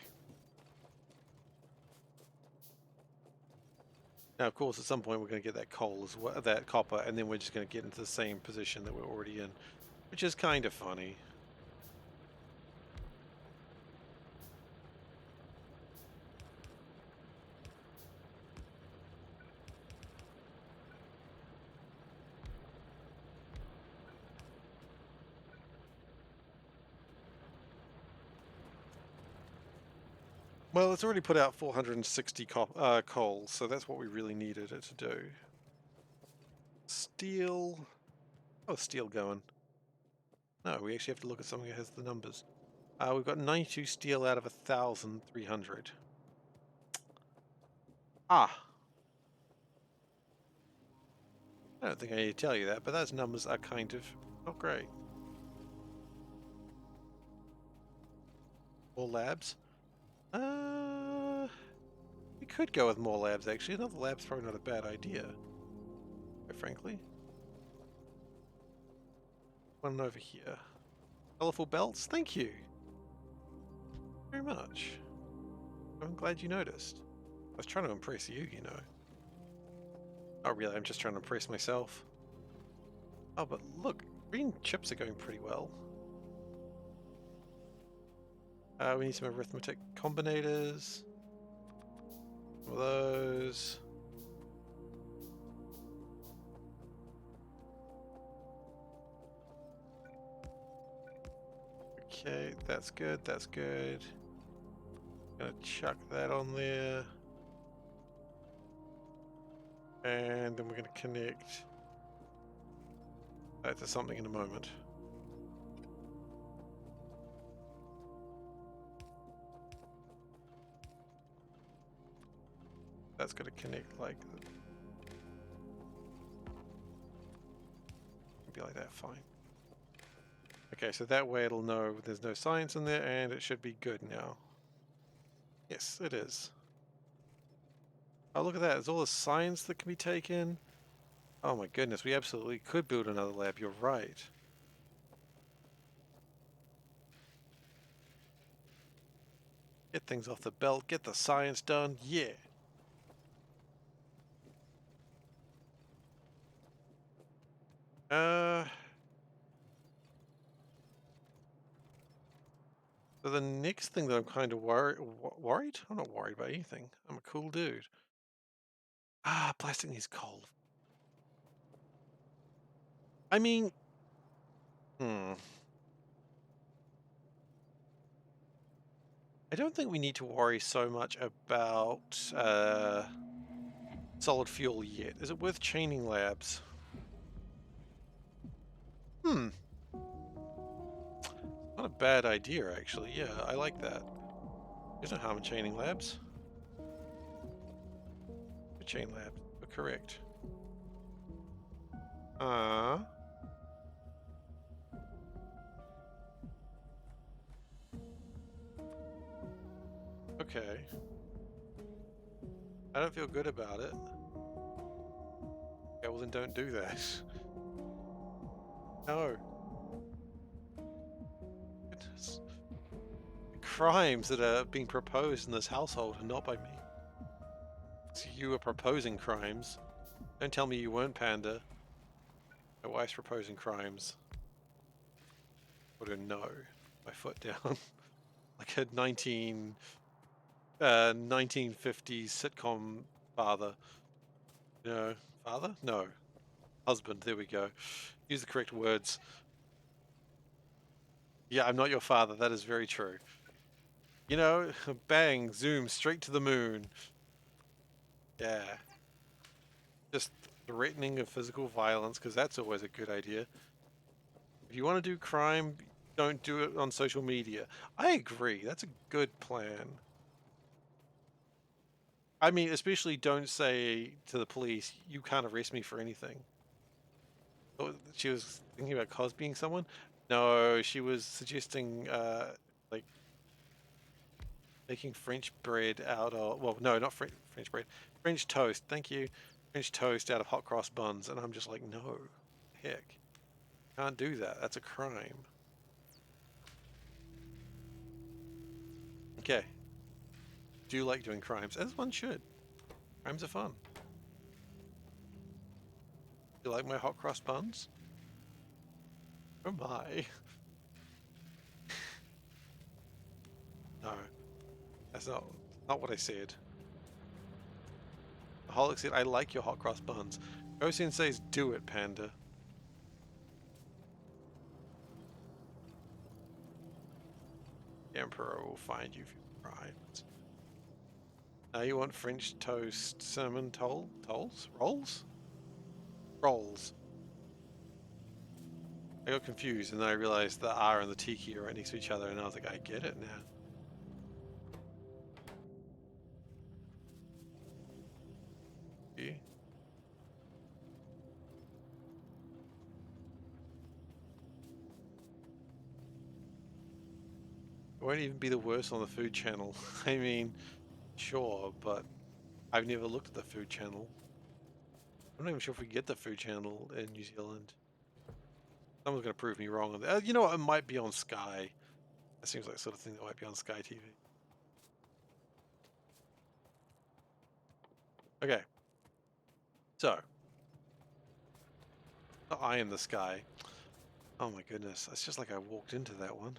Now, of course, at some point we're going to get that coal as well, that copper, and then we're just going to get into the same position that we're already in, which is kind of funny. Well, it's already put out 460 coal, so that's what we really needed it to do. Steel. Oh, steel going. No, we actually have to look at something that has the numbers. We've got 92 steel out of 1,300. Ah! I don't think I need to tell you that, but those numbers are kind of not great. More labs? We could go with more labs, actually. Another lab's probably not a bad idea, quite frankly. One over here. Colorful belts? Thank you very much. I'm glad you noticed. I was trying to impress you, you know. Oh, really? I'm just trying to impress myself. Oh, but look, green chips are going pretty well. We need some arithmetic combinators. Some of those. Okay, that's good, that's good. Gonna chuck that on there. And then we're gonna connect that to something in a moment. That's gonna connect like... be like that, fine. Okay, so that way it'll know there's no science in there and it should be good now. Yes, it is. Oh, look at that. There's all the science that can be taken. Oh my goodness, we absolutely could build another lab. You're right. Get things off the belt. Get the science done. Yeah. So the next thing that I'm kind of worried? I'm not worried about anything. I'm a cool dude. Plastic needs coal. I mean, I don't think we need to worry so much about solid fuel yet. Is it worth chaining labs? Not a bad idea, actually. Yeah, I like that. There's no harm in chaining labs. A chain lab. Correct. Okay. I don't feel good about it. Okay, well then don't do that. No. Goodness. The crimes that are being proposed in this household are not by me. So you are proposing crimes. Don't tell me you weren't, Panda. My wife's proposing crimes. Or to no. My foot down. Like a 1950s sitcom father. You know, father? No. Husband, there we go. Use the correct words. Yeah, I'm not your father, that is very true. You know, bang, zoom, straight to the moon. Yeah. Just threatening of physical violence, because that's always a good idea. If you want to do crime, don't do it on social media. I agree, that's a good plan. I mean, especially don't say to the police, you can't arrest me for anything. Oh, she was thinking about cosbying someone? No, she was suggesting, like, making French bread out of, well, no, not French bread, French toast, thank you. French toast out of hot cross buns, and I'm just like, no, heck, can't do that. That's a crime. Okay, do like doing crimes, as one should. Crimes are fun. You like my hot cross buns? Oh my. No, that's not what I said. The Holic said, I like your hot cross buns. Go Sensei's do it, Panda. The Emperor will find you for your crimes. Now you want French toast cinnamon tolls? Rolls? Rolls. I got confused and then I realized the R and the T key are right next to each other and I was like, I get it now. Yeah. It won't even be the worst on the food channel. I mean, sure, but I've never looked at the food channel. I'm not even sure if we get the food channel in New Zealand. Someone's going to prove me wrong on that. You know what? It might be on Sky. That seems like the sort of thing that might be on Sky TV. Okay. So, the eye in the sky. Oh my goodness. It's just like I walked into that one.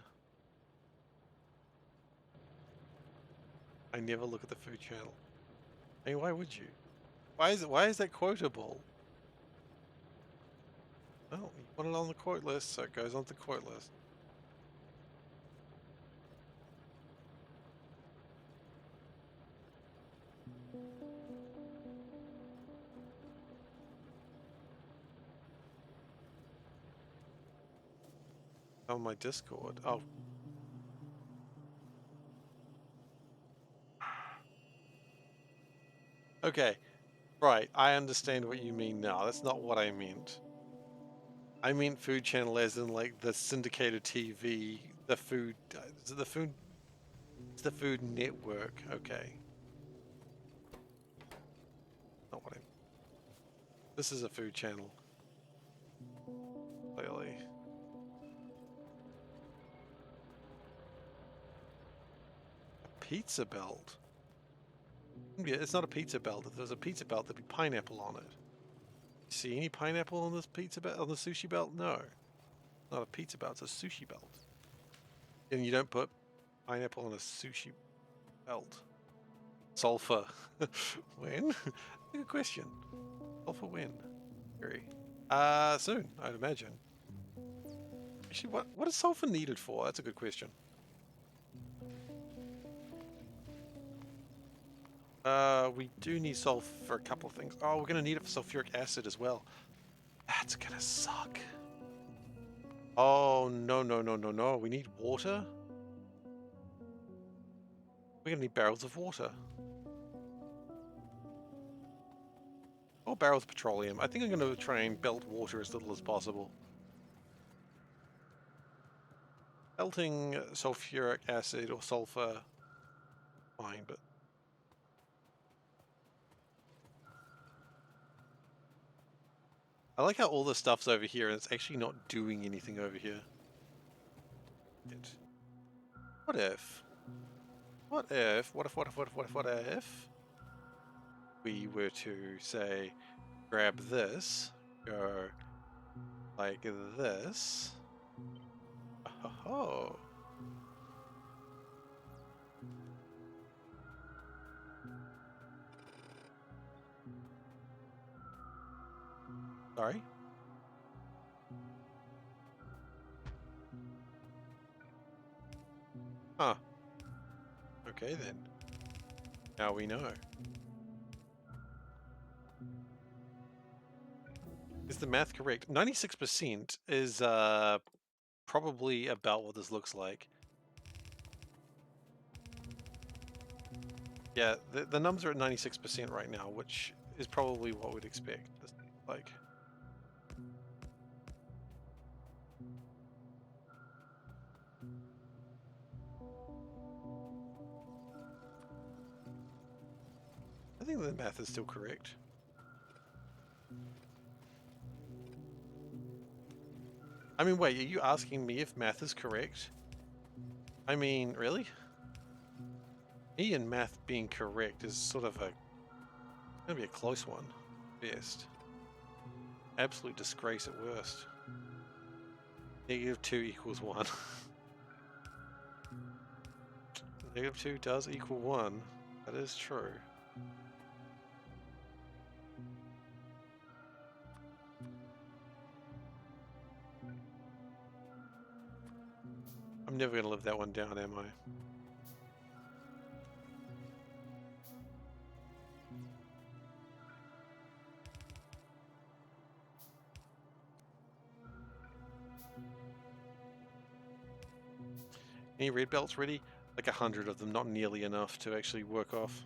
I never look at the food channel. I mean, why would you? Why is that quotable? Well, you put it on the quote list, so it goes on the quote list. On my Discord. Oh. Okay. Right. I understand what you mean now. That's not what I meant. I mean food channel as in like the syndicated TV, the food, is it the food, it's the Food Network. Okay. Not what I mean. This is a food channel. Clearly. A pizza belt. Yeah, it's not a pizza belt. If there was a pizza belt, there'd be pineapple on it. See any pineapple on this pizza belt, on the sushi belt? No. Not a pizza belt, it's a sushi belt. And you don't put pineapple on a sushi belt. Sulfur. When? Good question. Sulfur when? Very. Soon, I'd imagine. Actually, what is sulfur needed for? That's a good question. We do need sulfur for a couple of things. Oh, we're gonna need it for sulfuric acid as well. That's gonna suck. Oh, no, no, no, no, no. We need water? We're gonna need barrels of water. Or barrels of petroleum. I think I'm gonna try and belt water as little as possible. Belting sulfuric acid or sulfur, fine, but I like how all the stuff's over here and it's actually not doing anything over here. Yet. What if? What if? What if we were to say, grab this, go like this. Oh. Sorry. Huh. Okay then. Now we know. Is the math correct? 96% is probably about what this looks like. Yeah, the numbers are at 96% right now, which is probably what we'd expect this to look like. I think the math is still correct. I mean, wait, are you asking me if math is correct? I mean, really? Me and math being correct is sort of gonna be a close one, best. Absolute disgrace at worst. -2 equals 1. -2 does equal 1. That is true. I'm never gonna live that one down, am I? Any red belts ready? Like 100 of them, not nearly enough to actually work off.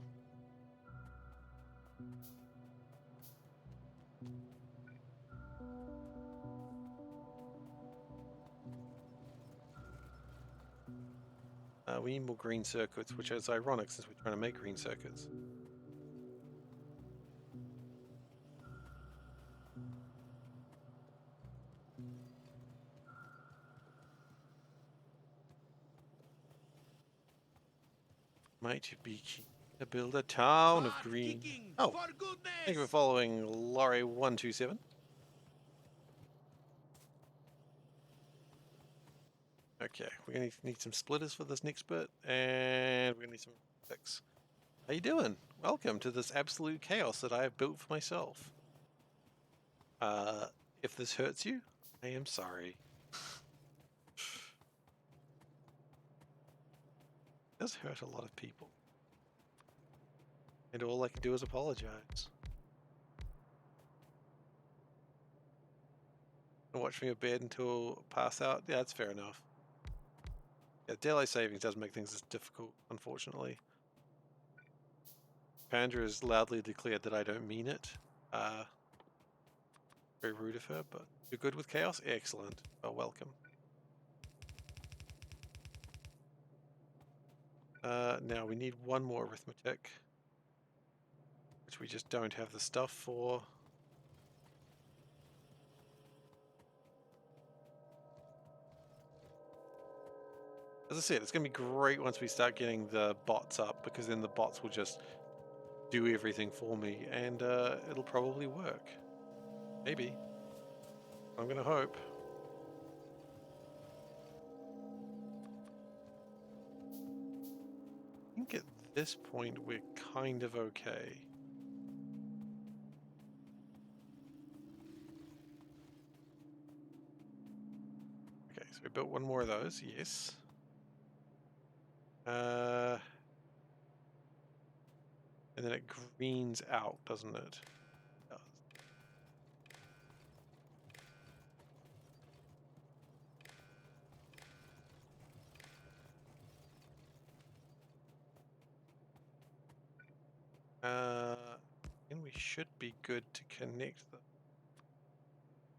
We need more green circuits, which is ironic since we're trying to make green circuits. Might you be keen to build a town of green? Oh, thank you for following Laurie127. Okay, we're gonna need some splitters for this next bit, and we're gonna need some sticks. How you doing? Welcome to this absolute chaos that I have built for myself. If this hurts you, I am sorry. It does hurt a lot of people. And all I can do is apologize. And watch from your bed until pass out? Yeah, that's fair enough. Yeah, daylight savings does make things difficult, unfortunately. Pandra has loudly declared that I don't mean it. Very rude of her, but you're good with chaos? Excellent. Oh, welcome. Now we need one more arithmetic, which we just don't have the stuff for. As I said, it's going to be great once we start getting the bots up, because then the bots will just do everything for me, and it'll probably work. Maybe. I'm going to hope. I think at this point we're kind of okay. Okay, so we built one more of those, yes. And then it greens out, doesn't it? It does. And we should be good to connect them.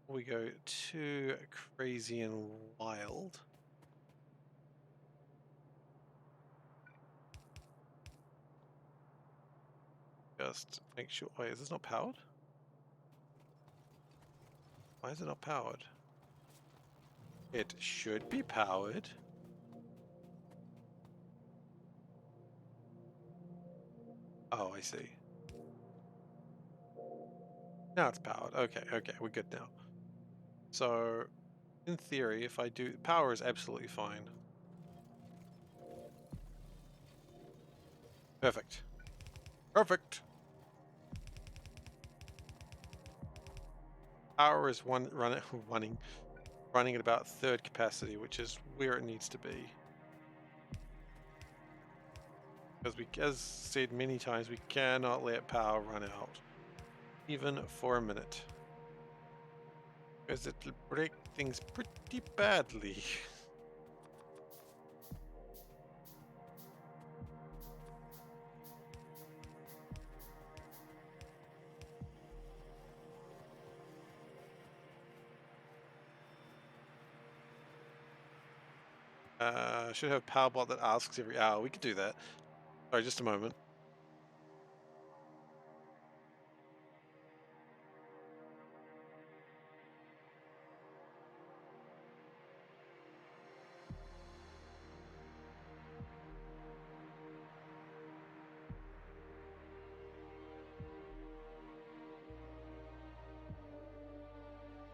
We go too crazy and wild. Just make sure. Wait, is this not powered? Why is it not powered? It should be powered. Oh, I see. Now it's powered. Okay, okay, we're good now. So, in theory, if I do... Power is absolutely fine. Perfect. Perfect! Power is running at about third capacity, which is where it needs to be. Because we, as said many times, we cannot let power run out, even for a minute. Because it'll break things pretty badly. Should have a power bot that asks every hour. We could do that. Sorry, just a moment.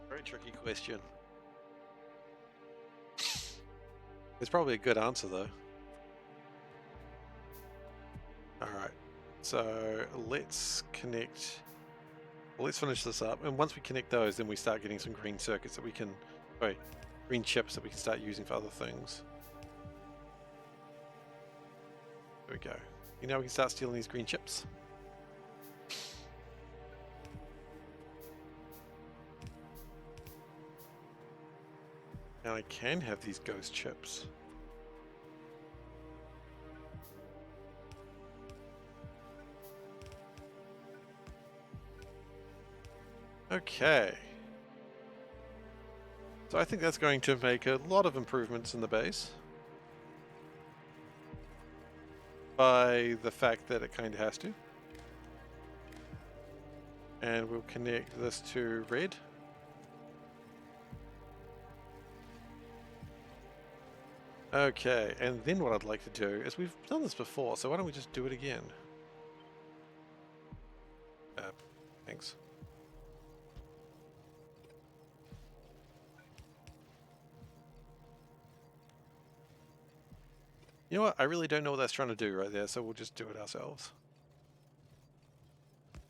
Very tricky question. It's probably a good answer though. Alright, so let's connect, well, let's finish this up, and once we connect those, then we start getting some green circuits that we can, sorry, green chips that we can start using for other things. There we go. You know we can start stealing these green chips. And I can have these ghost chips. Okay. So I think that's going to make a lot of improvements in the base. By the fact that it kind of has to. And we'll connect this to red. Okay, and then what I'd like to do is, we've done this before, so why don't we just do it again? Thanks. You know what? I really don't know what that's trying to do right there, so we'll just do it ourselves.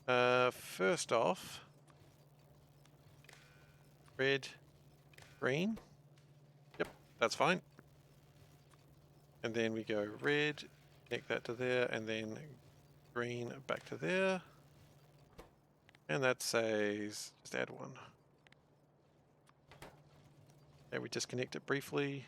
First off, red, green. Yep, that's fine. And then we go red, connect that to there, and then green back to there. And that says, just add one. Okay, we disconnect it briefly.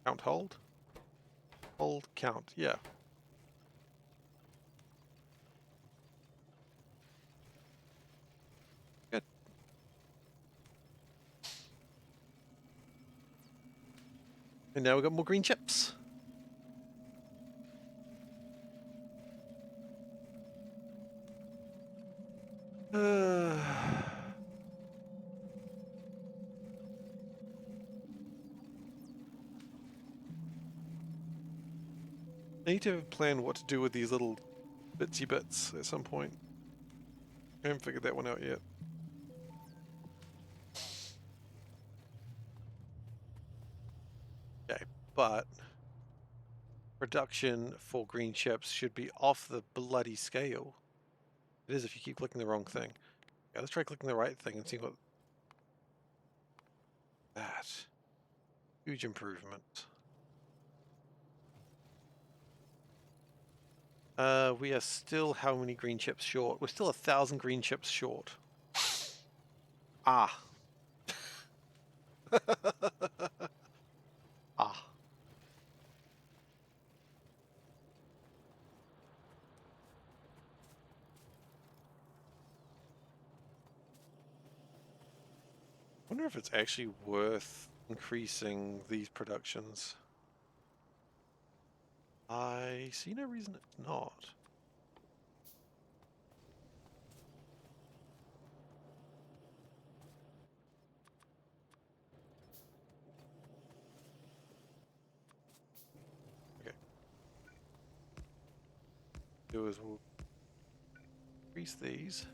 Count, hold. Hold, count, yeah. Good. And now we've got more green chips. I need to plan what to do with these little bitsy bits at some point. I haven't figured that one out yet. Okay, but production for green chips should be off the bloody scale. It is if you keep clicking the wrong thing. Yeah, let's try clicking the right thing and see what... That. Huge improvement. We are still how many green chips short? We're still 1,000 green chips short. Ah. Ah. I wonder if it's actually worth increasing these productions. I see no reason it's not. Okay. Do is we'll increase these.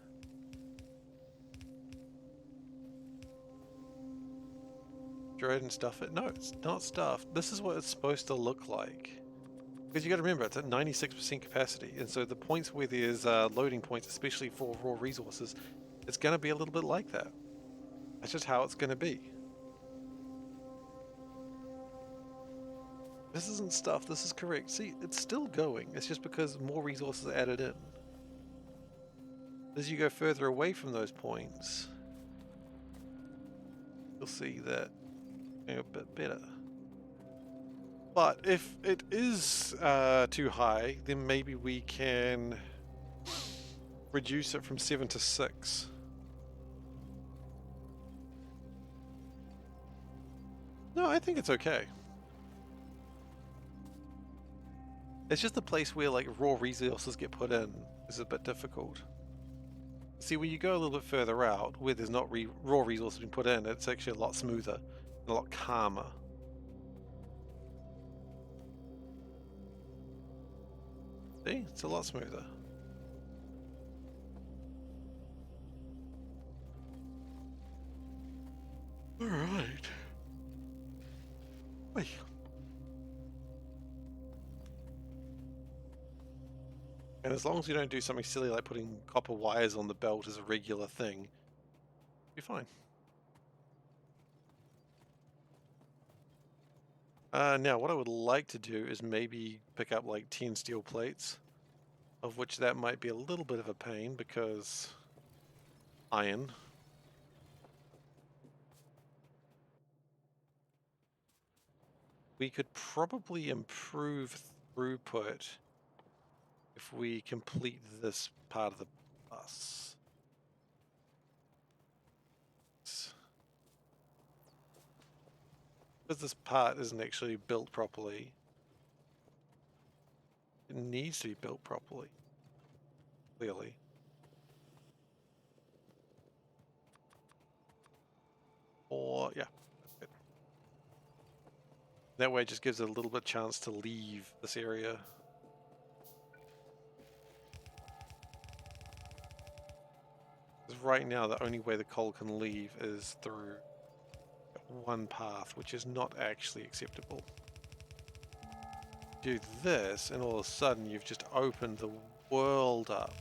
Dread and stuff it. No, it's not stuffed. This is what it's supposed to look like. Because you got to remember, it's at 96% capacity, and so the points where there's loading points, especially for raw resources, it's going to be a little bit like that. That's just how it's going to be. This isn't stuff. This is correct. See, it's still going. It's just because more resources are added in. As you go further away from those points, you'll see that a bit better. But if it is too high, then maybe we can reduce it from 7 to 6. No, I think it's okay. It's just the place where like raw resources get put in is a bit difficult. See, when you go a little bit further out, where there's not raw resources being put in, it's actually a lot smoother and a lot calmer. See, it's a lot smoother. All right. Wait. And as long as you don't do something silly like putting copper wires on the belt as a regular thing, you're fine. Now, what I would like to do is maybe pick up like 10 steel plates, of which that might be a little bit of a pain because iron. We could probably improve throughput if we complete this part of the bus. Because this part isn't actually built properly. It needs to be built properly. Clearly. Or, yeah. That's good. That way it just gives it a little bit of chance to leave this area. Because right now the only way the coal can leave is through one path, which is not actually acceptable. Do this, and all of a sudden you've just opened the world up.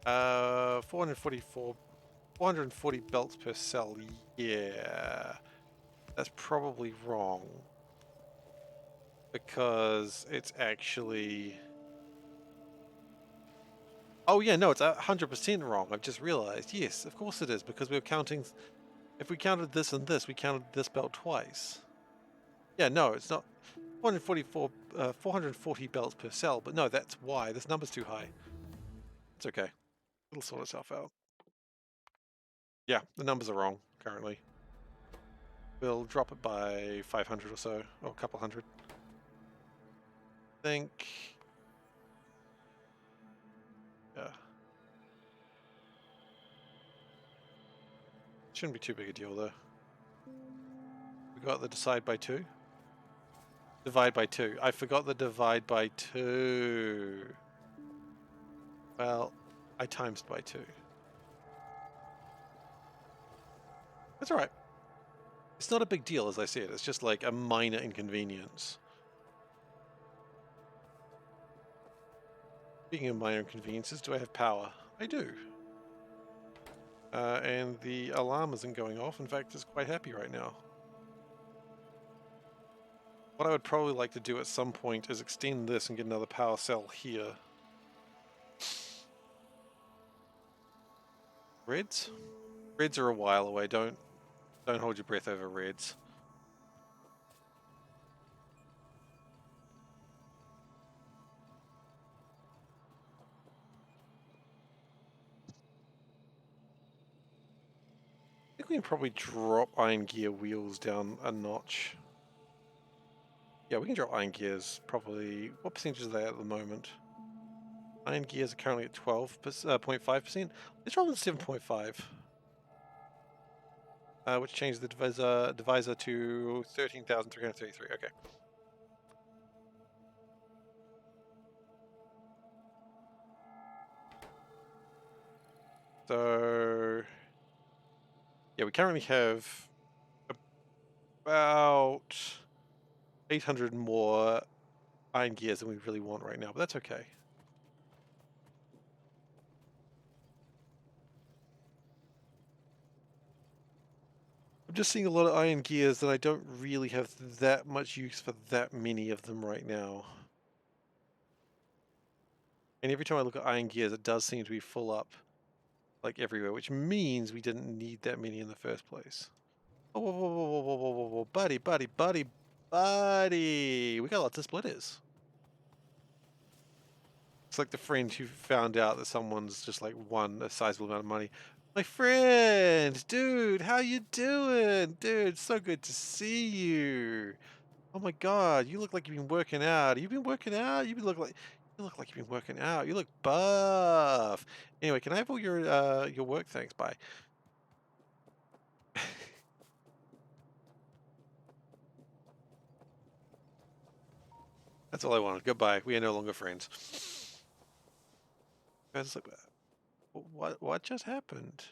440 belts per cell. Yeah, that's probably wrong because it's actually. Oh yeah, no, it's 100% wrong. I've just realized. Yes, of course it is because we're counting. If we counted this and this, we counted this belt twice. Yeah, no, it's not 440 belts per cell, but no, that's why. This number's too high. It's okay. It'll sort itself out. Yeah, the numbers are wrong currently. We'll drop it by 500 or so, or a couple hundred. I think... Yeah. Shouldn't be too big a deal though. We got the decide by 2? Divide by 2. I forgot the divide by 2. Well, I times by 2. That's alright. It's not a big deal, as I said. It's just like a minor inconvenience. Speaking of minor inconveniences, do I have power? I do. And the alarm isn't going off. In fact, it's quite happy right now. What I would probably like to do at some point is extend this and get another power cell here. Reds? Reds are a while away. Don't hold your breath over reds. we can probably drop iron gear wheels down a notch. Yeah, we can drop iron gears probably. What percentage are they at the moment? Iron gears are currently at 12.5%. Let's drop them to 7.5. Which changes the divisor to 13,333. Okay. So yeah, we currently have about 800 more iron gears than we really want right now, but that's okay. I'm just seeing a lot of iron gears and I don't really have that much use for that many of them right now. And every time I look at iron gears, it does seem to be full up like everywhere, which means we didn't need that many in the first place. Whoa, whoa, whoa, whoa, whoa, whoa, whoa, whoa, buddy, buddy, buddy, buddy. We got lots of splitters. It's like the friend who found out that someone's just like won a sizable amount of money. My friend, dude, how you doing? Dude, so good to see you. Oh my God, you look like you've been working out. You've been working out? You look like you've been working out. You look buff. Anyway, can I have all your work? Thanks. Bye. That's all I wanted. Goodbye. We are no longer friends. I was like, what just happened?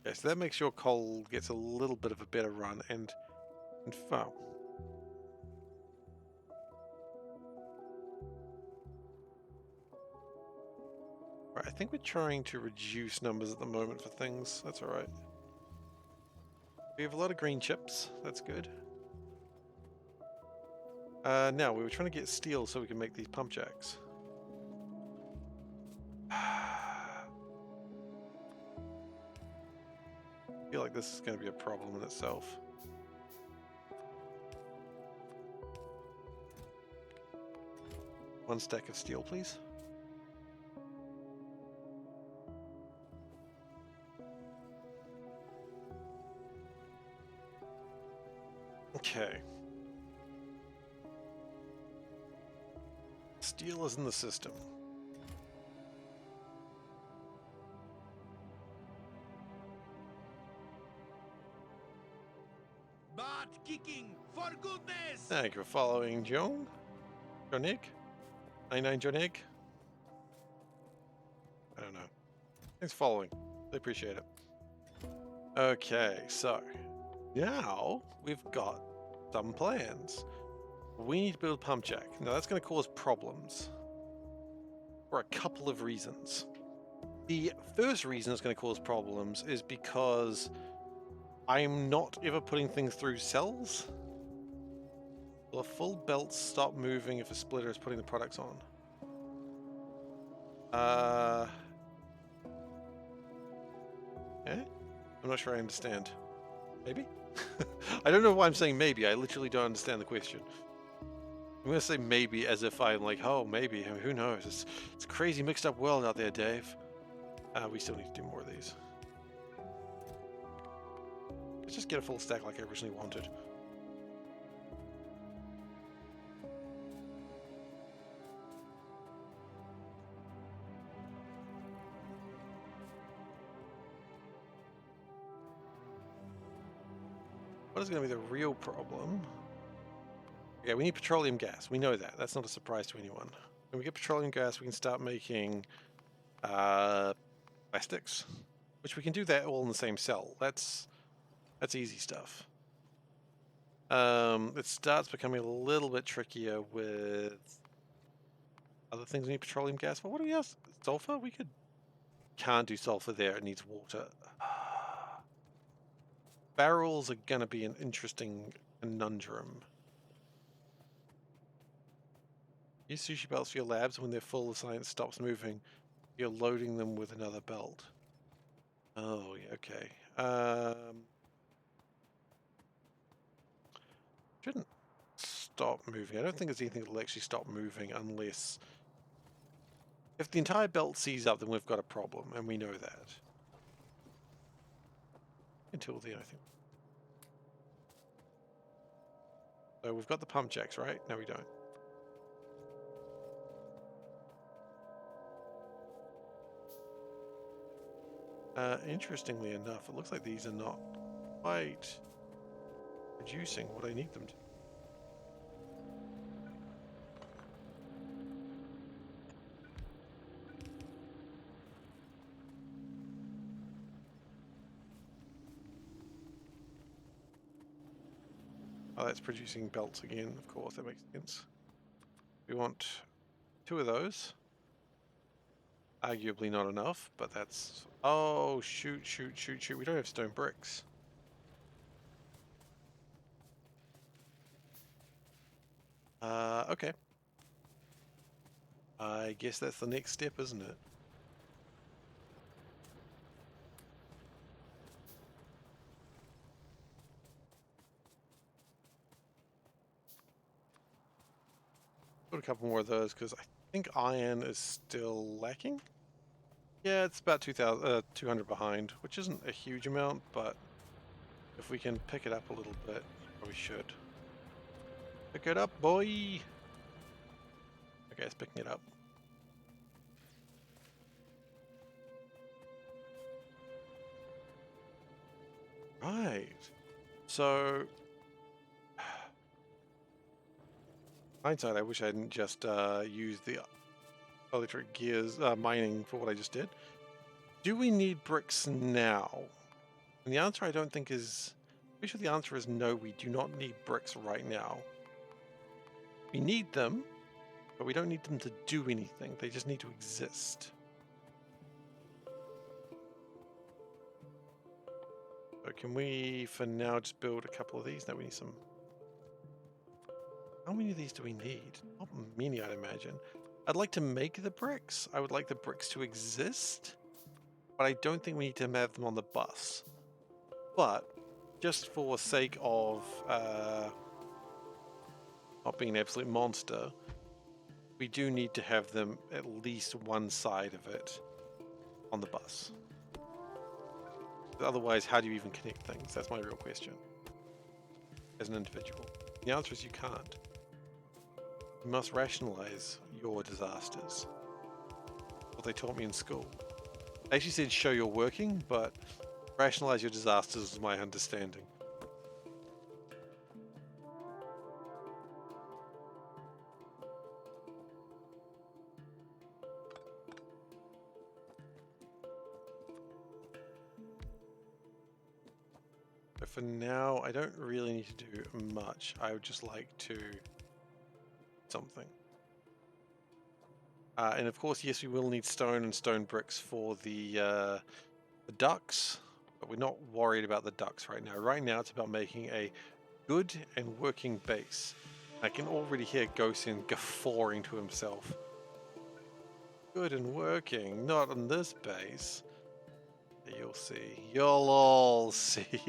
Okay, so that makes sure coal gets a little bit of a better run, and oh. Right, I think we're trying to reduce numbers at the moment for things. That's all right. We have a lot of green chips. That's good. Now, we were trying to get steel so we can make these pump jacks. I feel like this is going to be a problem in itself. One stack of steel, please. Okay. Steel is in the system. Butt kicking, for goodness! Thank you for following, Joan. Jonig? 99 Jonig? I don't know. Thanks for following. I appreciate it. Okay, so now we've got some plans. We need to build a pump jack. Now that's going to cause problems for a couple of reasons. The first reason it's going to cause problems is because I'm not ever putting things through cells. Will a full belt stop moving if a splitter is putting the products on? Okay. I'm not sure I understand. Maybe? I don't know why I'm saying maybe. I literally don't understand the question. I'm going to say maybe as if I'm like, oh, maybe. I mean, who knows? It's a crazy mixed up world out there, Dave. We still need to do more of these. Let's just get a full stack like I originally wanted. What is going to be the real problem? Yeah, we need petroleum gas. We know that. That's not a surprise to anyone. When we get petroleum gas, we can start making plastics, which we can do that all in the same cell. That's easy stuff. It starts becoming a little bit trickier with other things we need petroleum gas for. What do we have? Sulfur? Can't do sulfur there. It needs water. Barrels are going to be an interesting conundrum. Use sushi belts for your labs. When they're full, the science stops moving. You're loading them with another belt. Oh, yeah, okay. Shouldn't stop moving. I don't think there's anything that will actually stop moving unless... If the entire belt sees up, then we've got a problem, and we know that. Until then, I think. So we've got the pump jacks, right? No, we don't. Interestingly enough, it looks like these are not quite producing what I need them to. Oh, that's producing belts again, of course, that makes sense. We want 2 of those. Arguably not enough, but that's... Oh, shoot. We don't have stone bricks. Okay. I guess that's the next step, isn't it? Put a couple more of those, because I think iron is still lacking. Yeah, it's about 200 behind, which isn't a huge amount, but if we can pick it up a little bit, we should. Pick it up, boy! Okay, it's picking it up. Right. So... hindsight, I wish I hadn't just used the electric gears mining for what I just did. Do we need bricks now? And the answer I don't think is... I'm pretty sure the answer is no, we do not need bricks right now. We need them, but we don't need them to do anything. They just need to exist. So can we, for now, just build a couple of these? No, we need some... How many of these do we need? Not many, I'd imagine. I'd like to make the bricks. I would like the bricks to exist, but I don't think we need to have them on the bus. But just for sake of not being an absolute monster, we do need to have them at least one side of it on the bus. Otherwise, how do you even connect things? That's my real question. As an individual. The answer is you can't. You must rationalize your disasters. What they taught me in school. They actually said show you're working, but rationalize your disasters is my understanding. But for now, I don't really need to do much. I would just like to... something. And of course, yes, we will need stone and stone bricks for the ducks, but we're not worried about the ducks right now. Right now, it's about making a good and working base. I can already hear Gosin guffawing to himself. Good and working, not on this base. You'll see. You'll all see.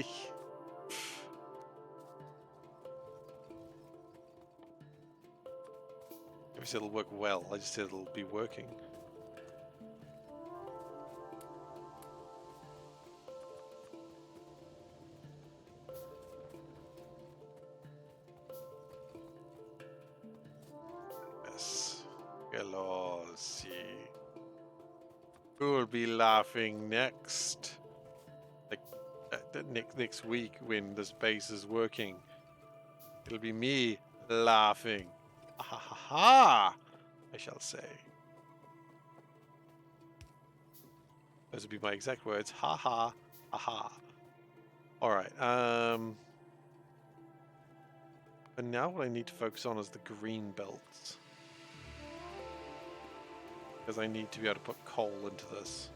I said it'll work well, I just said it'll be working. Yes. We'll all see. Who will be laughing next? Like next week when this base is working. It'll be me laughing. Ha ha ha! I shall say. Those would be my exact words. Ha ha, aha. Alright, but now what I need to focus on is the green belts. Because I need to be able to put coal into this.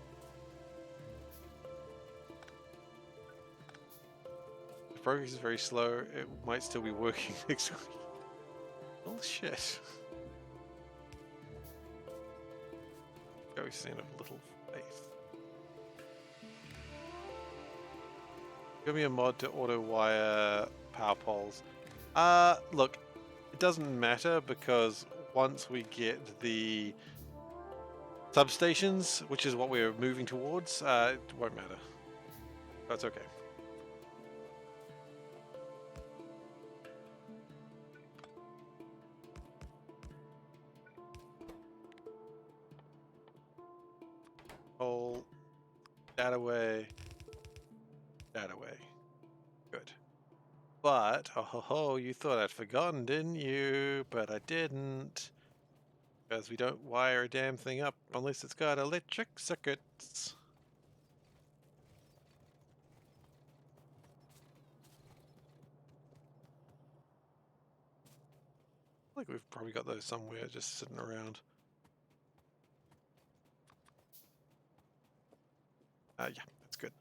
The progress is very slow. It might still be working next week. Oh shit. Go send a little faith. Give me a mod to auto wire power poles. Look, doesn't matter because once we get the substations, which is what we're moving towards, it won't matter. That's okay. Pull that away, that away. Good. But, oh ho ho, you thought I'd forgotten, didn't you? But I didn't. Because we don't wire a damn thing up unless it's got electric circuits. I think we've probably got those somewhere just sitting around. Yeah, that's good.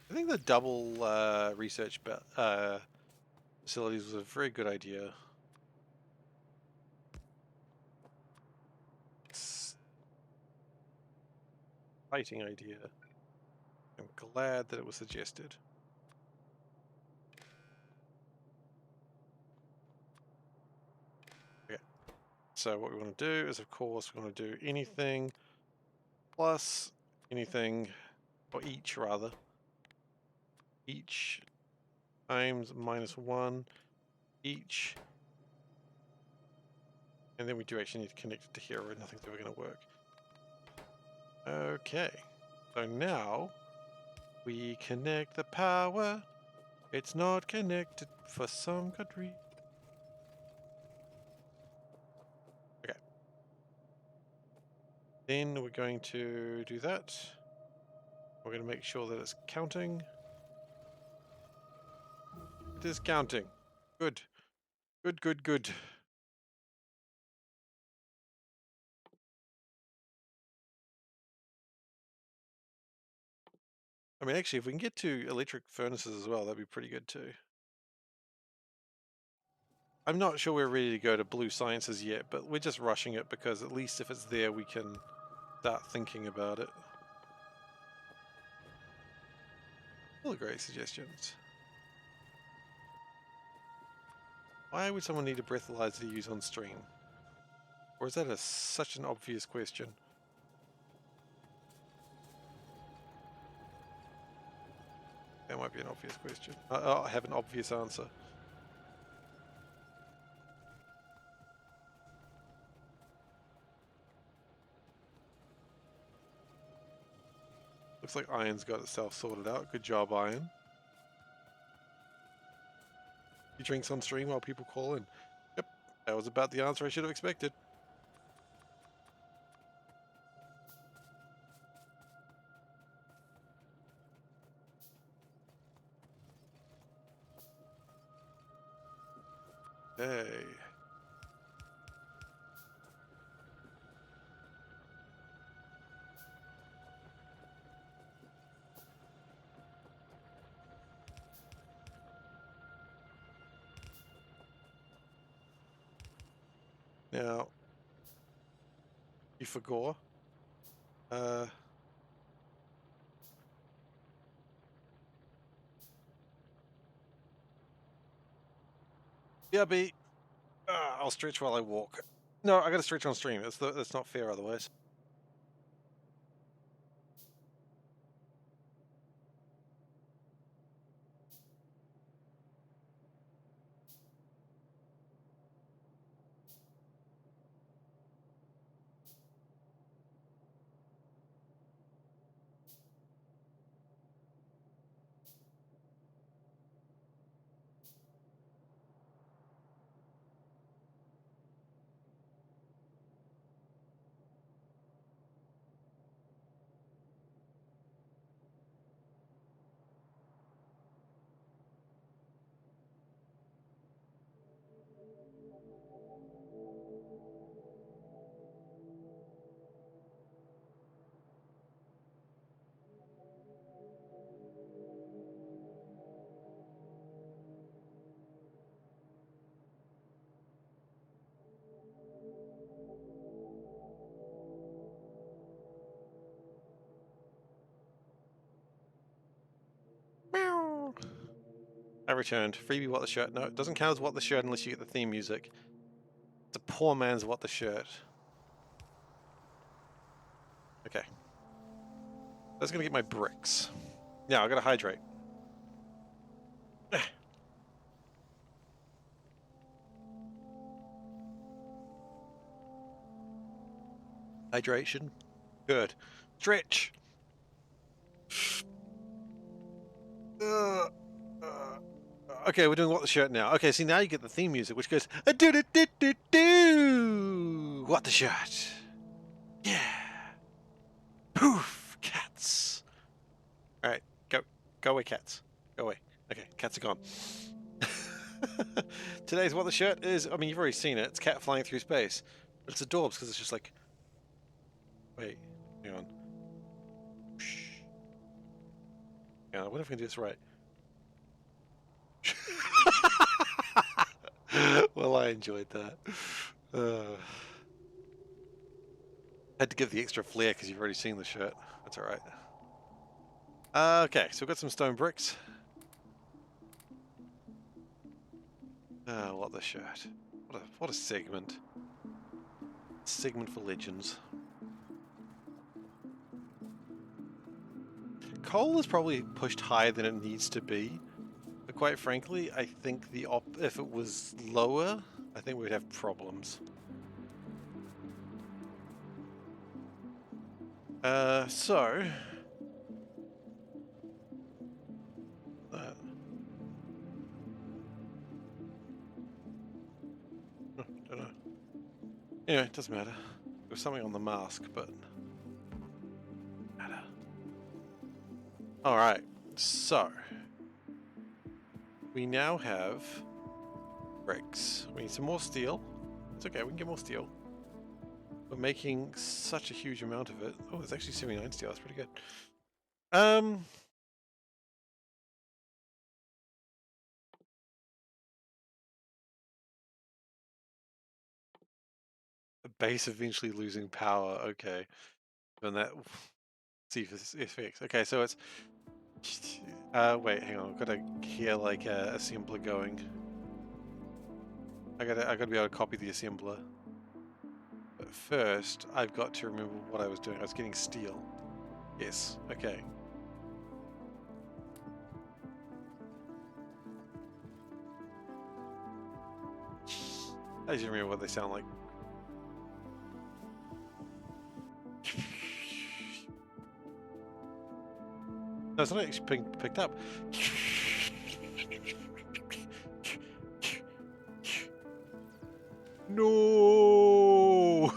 I think the double research facilities was a very good idea. Exciting idea. I'm glad that it was suggested. Okay, so what we want to do is, of course, we want to do anything plus anything, or each rather, each times -1, each, and then we do actually need to connect it to here or nothing's ever going to work. Okay, so now we connect the power. It's not connected for some good reason. Okay. Then we're going to do that. We're going to make sure that it's counting. It is counting. Good. Good, good, good. I mean, actually, if we can get to electric furnaces as well, that'd be pretty good too. I'm not sure we're ready to go to blue sciences yet, but we're just rushing it because at least if it's there, we can start thinking about it. All great suggestions. Why would someone need a breathalyzer to use on stream? Or is that such an obvious question? That might be an obvious question. I have an obvious answer. Looks like Iron's got itself sorted out. Good job, Iron. He drinks on stream while people call in. Yep, that was about the answer I should have expected. Hey. Now, you forgot. Yeah, B. I'll stretch while I walk. No, I gotta stretch on stream. That's not fair otherwise. I returned. Freebie What the Shirt. No, it doesn't count as What the Shirt unless you get the theme music. It's a poor man's What the Shirt. Okay. That's gonna get my bricks. Now I gotta hydrate. Hydration. Good. Stretch. Okay, we're doing What the Shirt now. Okay, see now you get the theme music, which goes do do do do do. What the Shirt. Yeah. Poof. Cats. All right, go away, cats. Go away. Okay, cats are gone. Today's What the Shirt is. I mean, you've already seen it. It's cat flying through space, but it's adorbs because it's just like. Wait, hang on. Yeah, I wonder if we can do this right. Well, I enjoyed that. Had to give the extra flair because you've already seen the shirt. That's alright. Okay, so we've got some stone bricks. What the shirt. What a segment. Segment for legends. Coal is probably pushed higher than it needs to be. But quite frankly, I think if it was lower, I think we'd have problems. So... don't know. Anyway, it doesn't matter. There's something on the mask, but... matter. Alright, so... we now have... bricks. We need some more steel. It's okay, we can get more steel. We're making such a huge amount of it. Oh, it's actually 79 steel, that's pretty good. The base eventually losing power, okay. And that... see if it's fixed. Okay, so it's... wait, hang on, I've got to hear like a assembler going. I gotta be able to copy the assembler. But first, I've got to remember what I was doing. I was getting steel. Yes, okay. I just remember what they sound like. No, it's not actually being picked up. No!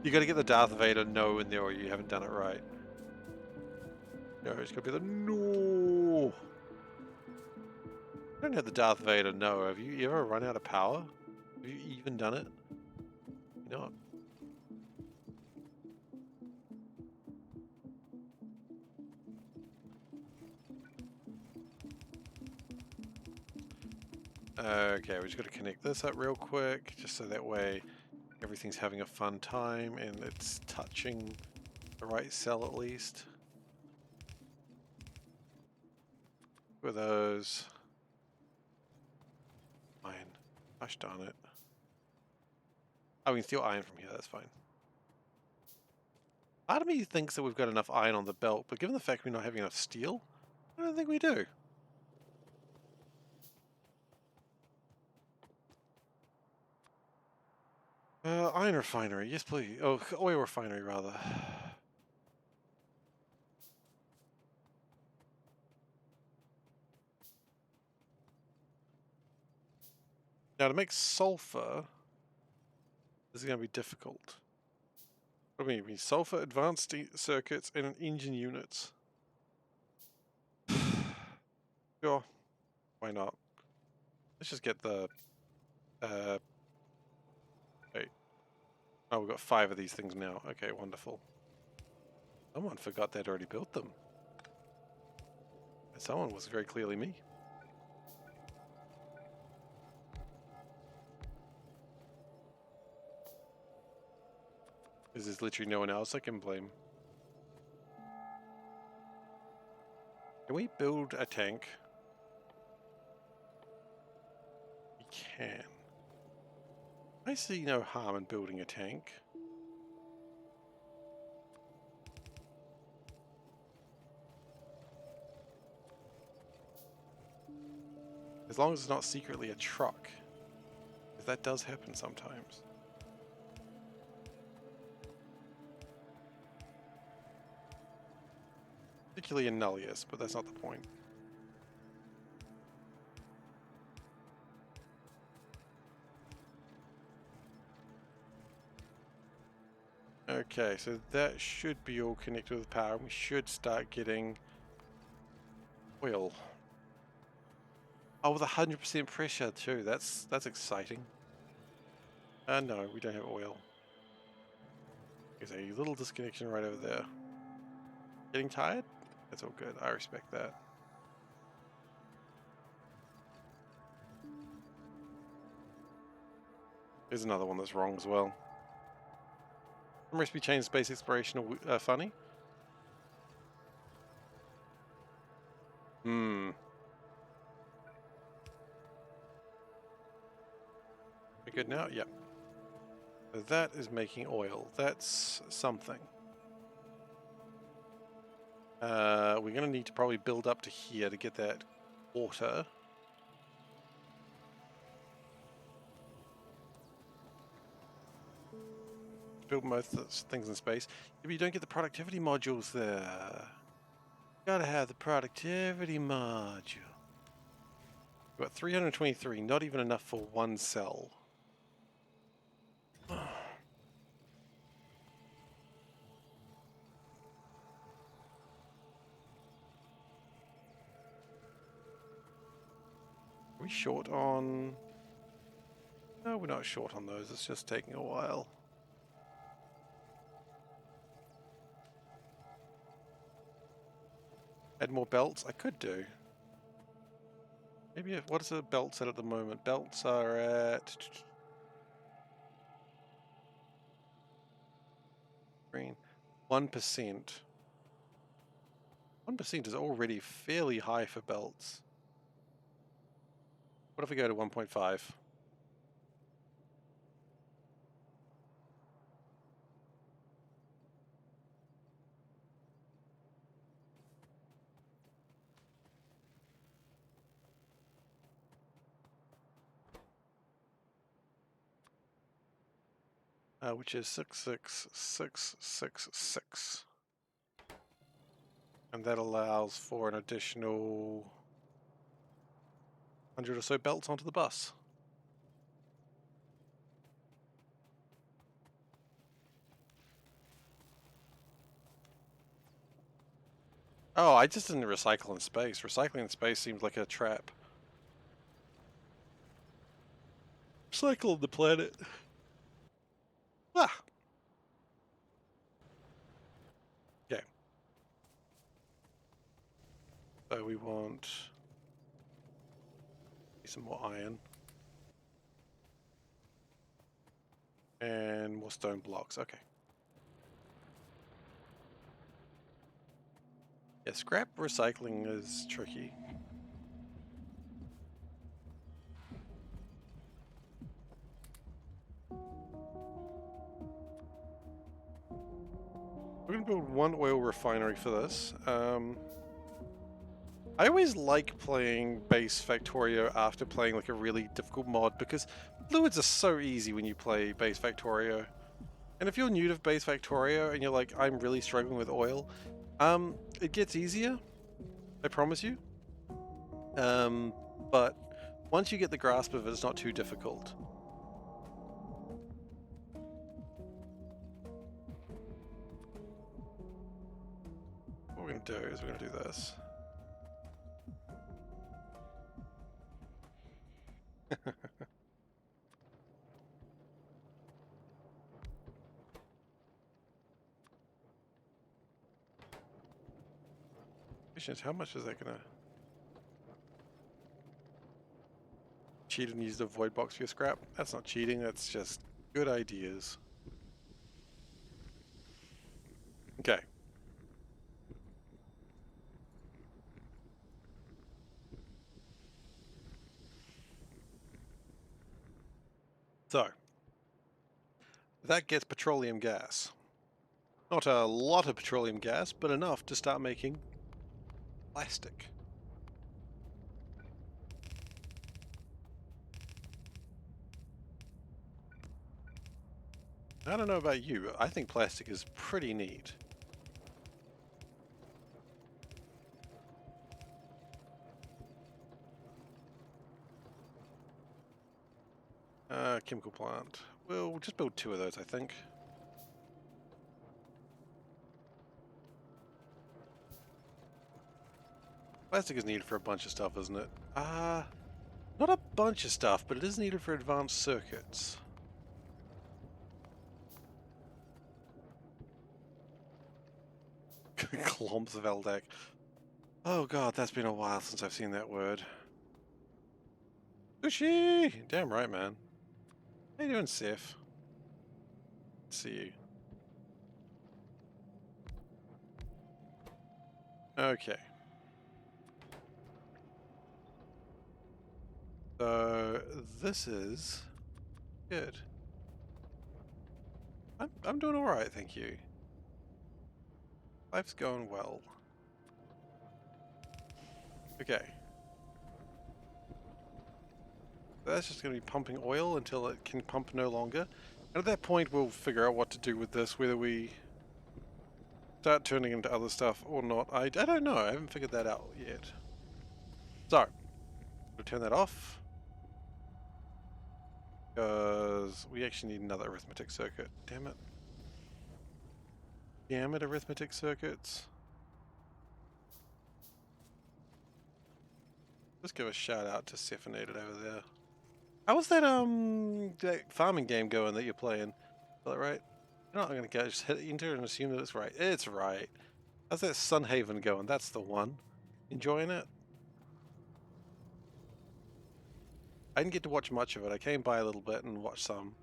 You gotta get the Darth Vader no in there or you haven't done it right. No, it's gotta be the no! I don't have the Darth Vader no. Have you ever run out of power? Have you even done it? You know. Okay, we just got to connect this up real quick, just so that way everything's having a fun time and it's touching the right cell at least. With those. Iron. Gosh darn it. Oh, we can steal iron from here, that's fine. Part of me thinks that we've got enough iron on the belt, but given the fact we're not having enough steel, I don't think we do. Iron refinery, yes please. Oh, oil refinery rather. Now to make sulfur, this is going to be difficult. What do you mean? Sulfur, advanced circuits, and engine units. Sure, why not? Let's just get the... wait. Oh, we've got 5 of these things now. Okay, wonderful. Someone forgot they'd already built them. And someone was very clearly me. There's literally no one else I can blame. Can we build a tank? can. I see no harm in building a tank. As long as it's not secretly a truck. Because that does happen sometimes. Particularly in Nullius, but that's not the point. Okay, so that should be all connected with power. We should start getting oil. Oh, with 100% pressure too. That's exciting. No, we don't have oil. There's a little disconnection right over there. Getting tired? That's all good. I respect that. There's another one that's wrong as well. Recipe change space exploration funny? Hmm. We good now? Yep. So that is making oil. That's something. We're going to need to probably build up to here to get that water. Build most of those things in space. But you don't get the productivity modules there. Gotta have the productivity module. We've got 323, not even enough for one cell. Are we short on... No, we're not short on those, it's just taking a while. Add more belts? I could do. Maybe, what is the belts at the moment? Belts are at... Green. 1%. 1% is already fairly high for belts. What if we go to 1.5? Which is 66666. And that allows for an additional 100 or so belts onto the bus. Oh, I just didn't recycle in space. Recycling in space seems like a trap. Recycle on the planet. Ah! Okay. So we want some more iron. And more stone blocks. Okay. Yeah, scrap recycling is tricky. We're going to build one oil refinery for this. I always like playing base Factorio after playing like a really difficult mod because fluids are so easy when you play base Factorio. And if you're new to base Factorio and you're like, I'm really struggling with oil, it gets easier. I promise you. But once you get the grasp of it, it's not too difficult. What we're going to do is we're going to do this. How much is that gonna cheat and use the void box for your scrap? That's not cheating, that's just good ideas. Okay. So, that gets petroleum gas. Not a lot of petroleum gas, but enough to start making plastic. I don't know about you, but I think plastic is pretty neat. Chemical plant. We'll just build 2 of those, I think. Plastic is needed for a bunch of stuff, isn't it? Not a bunch of stuff, but it is needed for advanced circuits. Clumps of LDAC. Oh god, that's been a while since I've seen that word. Sushi! Damn right, man. How you doing, Sif? See you. Okay. So this is good. I'm doing alright, thank you. Life's going well. Okay. So that's just going to be pumping oil until it can pump no longer. And at that point we'll figure out what to do with this, whether we start turning into other stuff or not. I don't know, I haven't figured that out yet. So, we'll turn that off. Because we actually need another arithmetic circuit. Damn it. Damn it, arithmetic circuits. Let's give a shout out to SeiferKatt over there. How was that that farming game going that you're playing? Is that right? You know what, I'm gonna go just hit enter and assume that it's right. It's right. How's that Sunhaven going? That's the one. Enjoying it? I didn't get to watch much of it. I came by a little bit and watched some.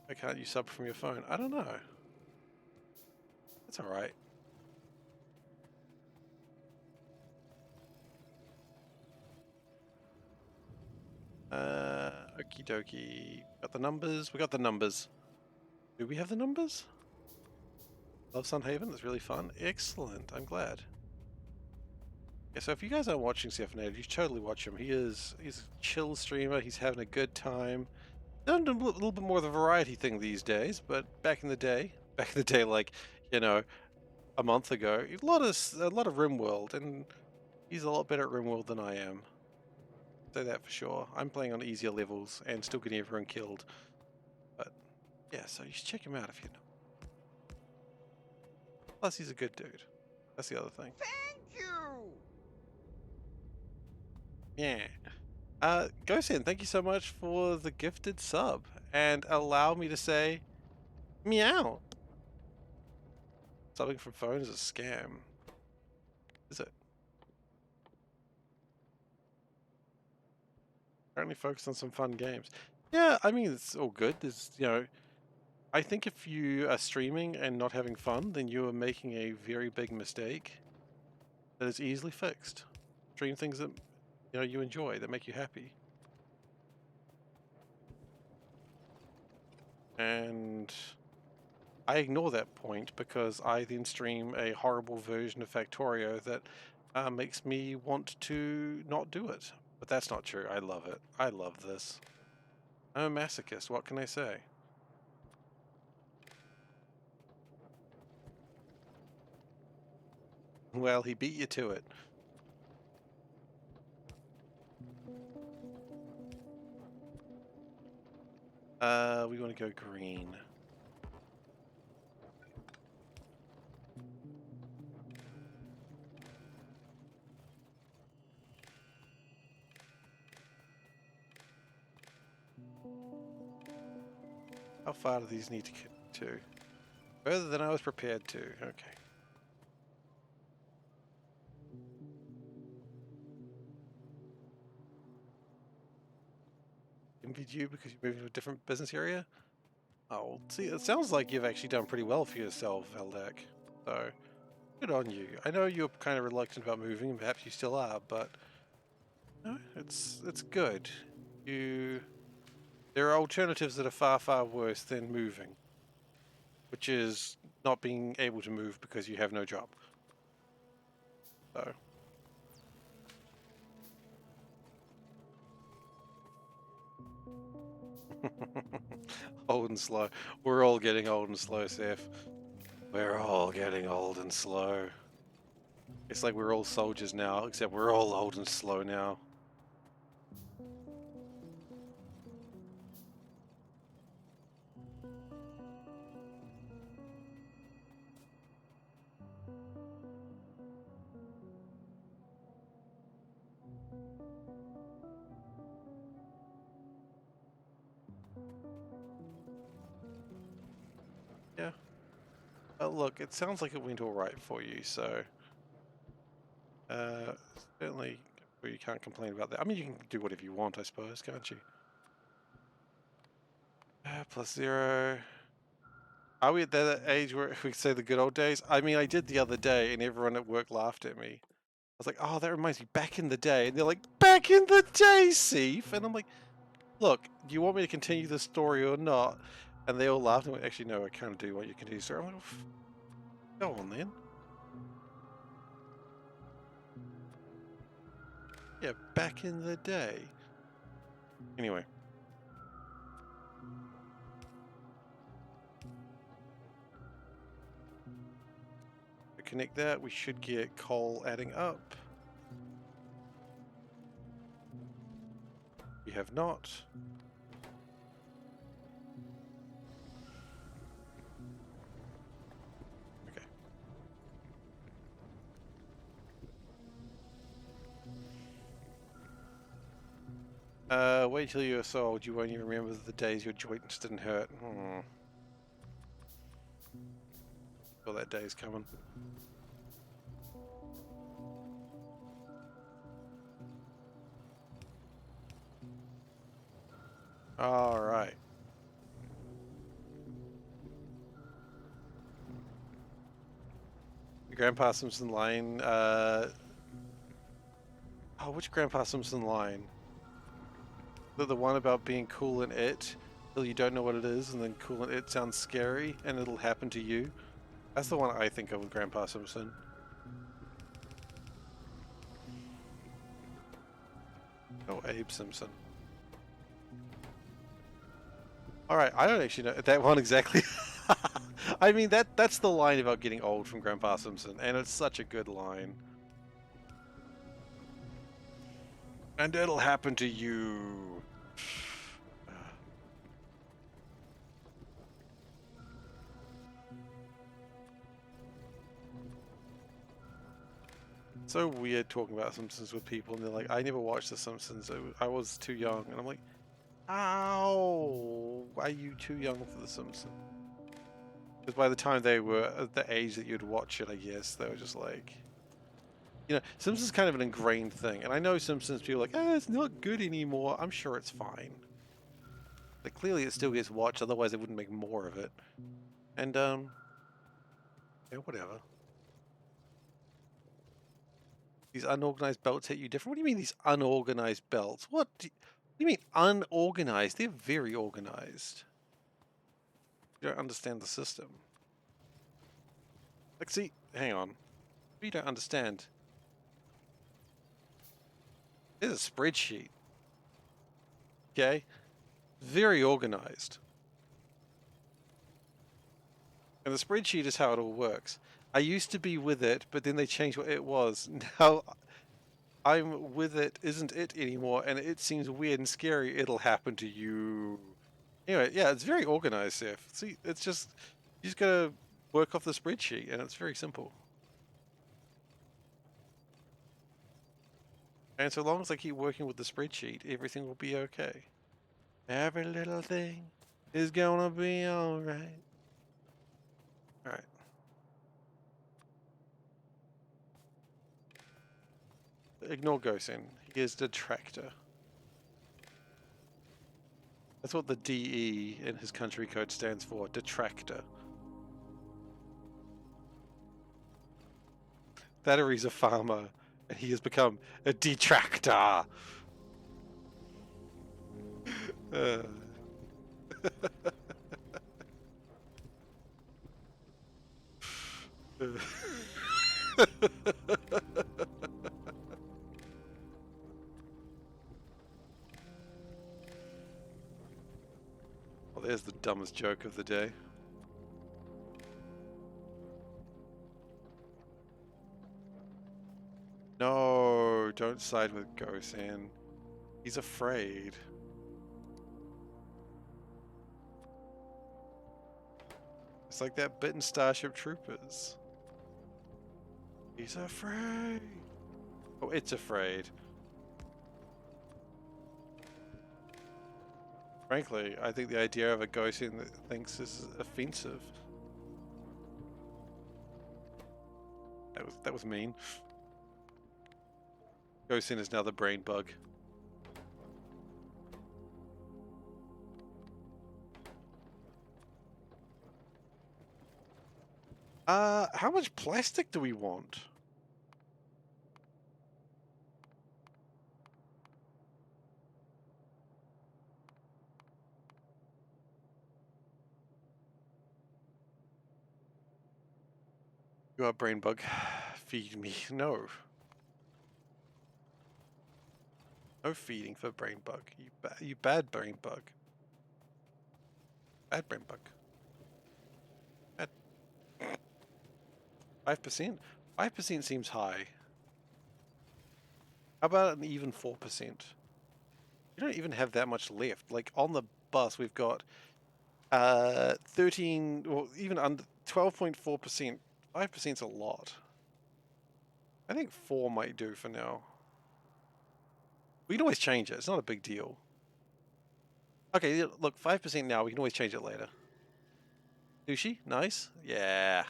Why can't you sub from your phone? I don't know. That's alright. Okie dokie. Got the numbers? We got the numbers. Do we have the numbers? Love Sunhaven, that's really fun. Excellent, I'm glad. Yeah, so if you guys aren't watching SeiferKatt, you should totally watch him. He's a chill streamer, he's having a good time. Done a little bit more of the variety thing these days, but back in the day, like, you know, a month ago, a lot of RimWorld, and he's a lot better at RimWorld than I am. Say that for sure. I'm playing on easier levels and still getting everyone killed. But yeah, so you should check him out if you know. Plus, he's a good dude. That's the other thing. Thank you! Yeah. Gosen, thank you so much for the gifted sub. And allow me to say, meow. Subbing from phone is a scam. Is it? Apparently focused on some fun games. Yeah, I mean, it's all good. There's, you know, I think if you are streaming and not having fun, then you are making a very big mistake that is easily fixed. Stream things that, you know, you enjoy, that make you happy. And I ignore that point because I then stream a horrible version of Factorio that makes me want to not do it. But that's not true. I love it. I love this. I'm a masochist. What can I say? Well, he beat you to it. We want to go green. How far do these need to get to? Further than I was prepared to. Okay. Envied you because you moved to a different business area? Oh, see, it sounds like you've actually done pretty well for yourself, Eldak. So, good on you. I know you're kind of reluctant about moving, and perhaps you still are, but no, it's good. You There are alternatives that are far, far worse than moving, which is not being able to move because you have no job. So. Old and slow. We're all getting old and slow, Seth. We're all getting old and slow. It's like we're all soldiers now, except we're all old and slow now. Yeah. Look, it sounds like it went alright for you, so... certainly, you can't complain about that. I mean, you can do whatever you want, I suppose, can't you? +0. Are we at that age where we say the good old days? I mean, I did the other day, and everyone at work laughed at me. I was like, oh, that reminds me, back in the day. And they're like, back in the day, Seif? And I'm like, look, do you want me to continue the story or not? And they all laughed and went, actually, no, I can't do what you continue the story. I'm like, go on then. Yeah, back in the day. Anyway. To connect that, we should get coal adding up. We have not. Wait till you're so old you won't even remember the days your joints didn't hurt. Well, that day's coming. Alright. Grandpa Simpson line, oh, which Grandpa Simpson line? The one about being cool in it, till you don't know what it is, and then cool in it sounds scary, and it'll happen to you. That's the one I think of with Grandpa Simpson. Oh, Abe Simpson. Alright, I don't actually know that one exactly. I mean, that's the line about getting old from Grandpa Simpson, and it's such a good line. And it'll happen to you. So weird talking about Simpsons with people, and they're like, I never watched The Simpsons, I was too young. And I'm like, how are you too young for The Simpsons? Because by the time they were at the age that you'd watch it, I guess, they were just like... You know, Simpsons is kind of an ingrained thing, and I know Simpsons people are like, it's not good anymore. I'm sure it's fine. But clearly it still gets watched, otherwise they wouldn't make more of it. And, yeah, whatever. These unorganized belts hit you different? What do you mean these unorganized belts? What do you mean unorganized? They're very organized. You don't understand the system. Like, see, hang on. You don't understand. There's a spreadsheet. Okay? Very organized. And the spreadsheet is how it all works. I used to be with it, but then they changed what it was. Now I'm with it, isn't it anymore, and it seems weird and scary. It'll happen to you. Anyway, yeah, it's very organized, Seth. See, it's just, you just gotta work off the spreadsheet, and it's very simple. And so long as I keep working with the spreadsheet, everything will be okay. Every little thing is gonna be alright. Alright. Ignore Gosen. He is detractor. That's what the DE in his country code stands for. Detractor. Thackeray's a farmer, and he has become a detractor. Well, there's the dumbest joke of the day. No, don't side with Gosen. He's afraid. It's like that bit in Starship Troopers. He's afraid. Oh, it's afraid. Frankly, I think the idea of a Gosen that thinks this is offensive. That was mean. Gosen is now the brain bug. How much plastic do we want? You are brain bug. Feed me. No. No feeding for brain bug. You bad brain bug. Bad brain bug. Bad. 5%? 5% seems high. How about an even 4%? You don't even have that much left. Like on the bus we've got 13 or even under 12.4%. 5% is a lot. I think 4 might do for now. We can always change it. It's not a big deal. Okay, look, 5% now. We can always change it later. Sushi? Nice. Yeah.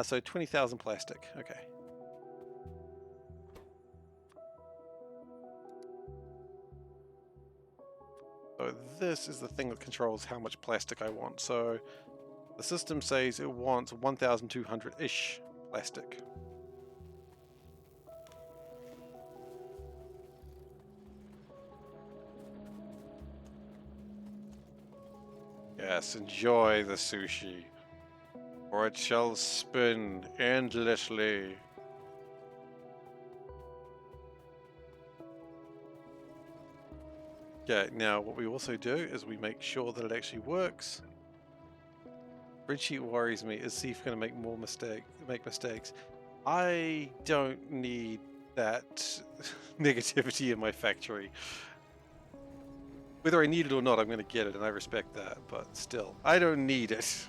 So 20,000 plastic. Okay. So this is the thing that controls how much plastic I want. So the system says it wants 1,200-ish plastic. Yes, enjoy the sushi, or it shall spin endlessly. Okay, now what we also do is we make sure that it actually works. Spreadsheet worries me. Is Seif going to make mistakes? I don't need that negativity in my factory. Whether I need it or not, I'm going to get it, and I respect that. But still, I don't need it.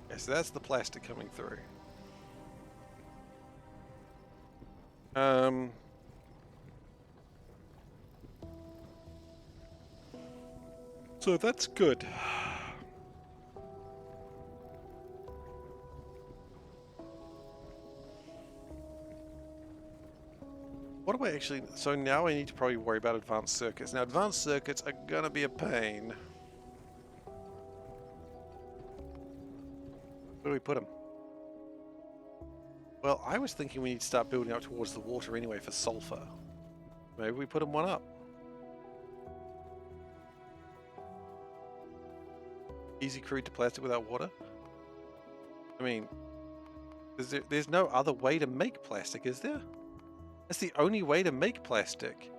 Okay, so that's the plastic coming through. So that's good. What do I actually... So now I need to probably worry about advanced circuits. Now advanced circuits are gonna be a pain. Where do we put them? Well, I was thinking we need to start building up towards the water anyway for sulfur. Maybe we put them one up. Easy crude to plastic without water? I mean, there's no other way to make plastic, is there? That's the only way to make plastic.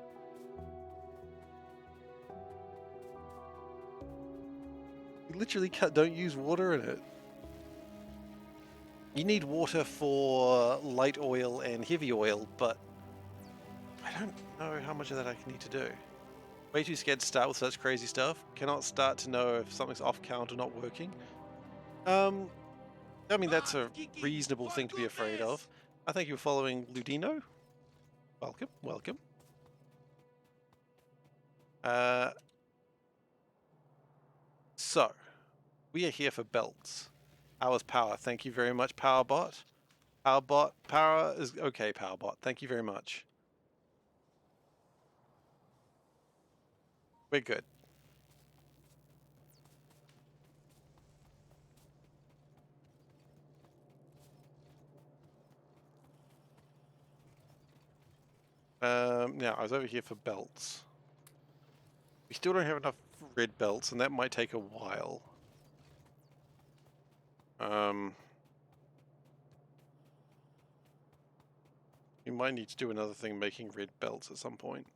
You literally don't use water in it. You need water for light oil and heavy oil, but I don't know how much of that I need to do. Way too scared to start with such crazy stuff. Cannot start to know if something's off count or not working. I mean, that's a reasonable thing to be afraid of. I thank you for following Ludino. Welcome, welcome. So, we are here for belts. Hours power. Thank you very much, Powerbot. Power is okay, Powerbot. Thank you very much. We're good. Now I was over here for belts. We still don't have enough red belts, and that might take a while. We might need to do another thing making red belts at some point.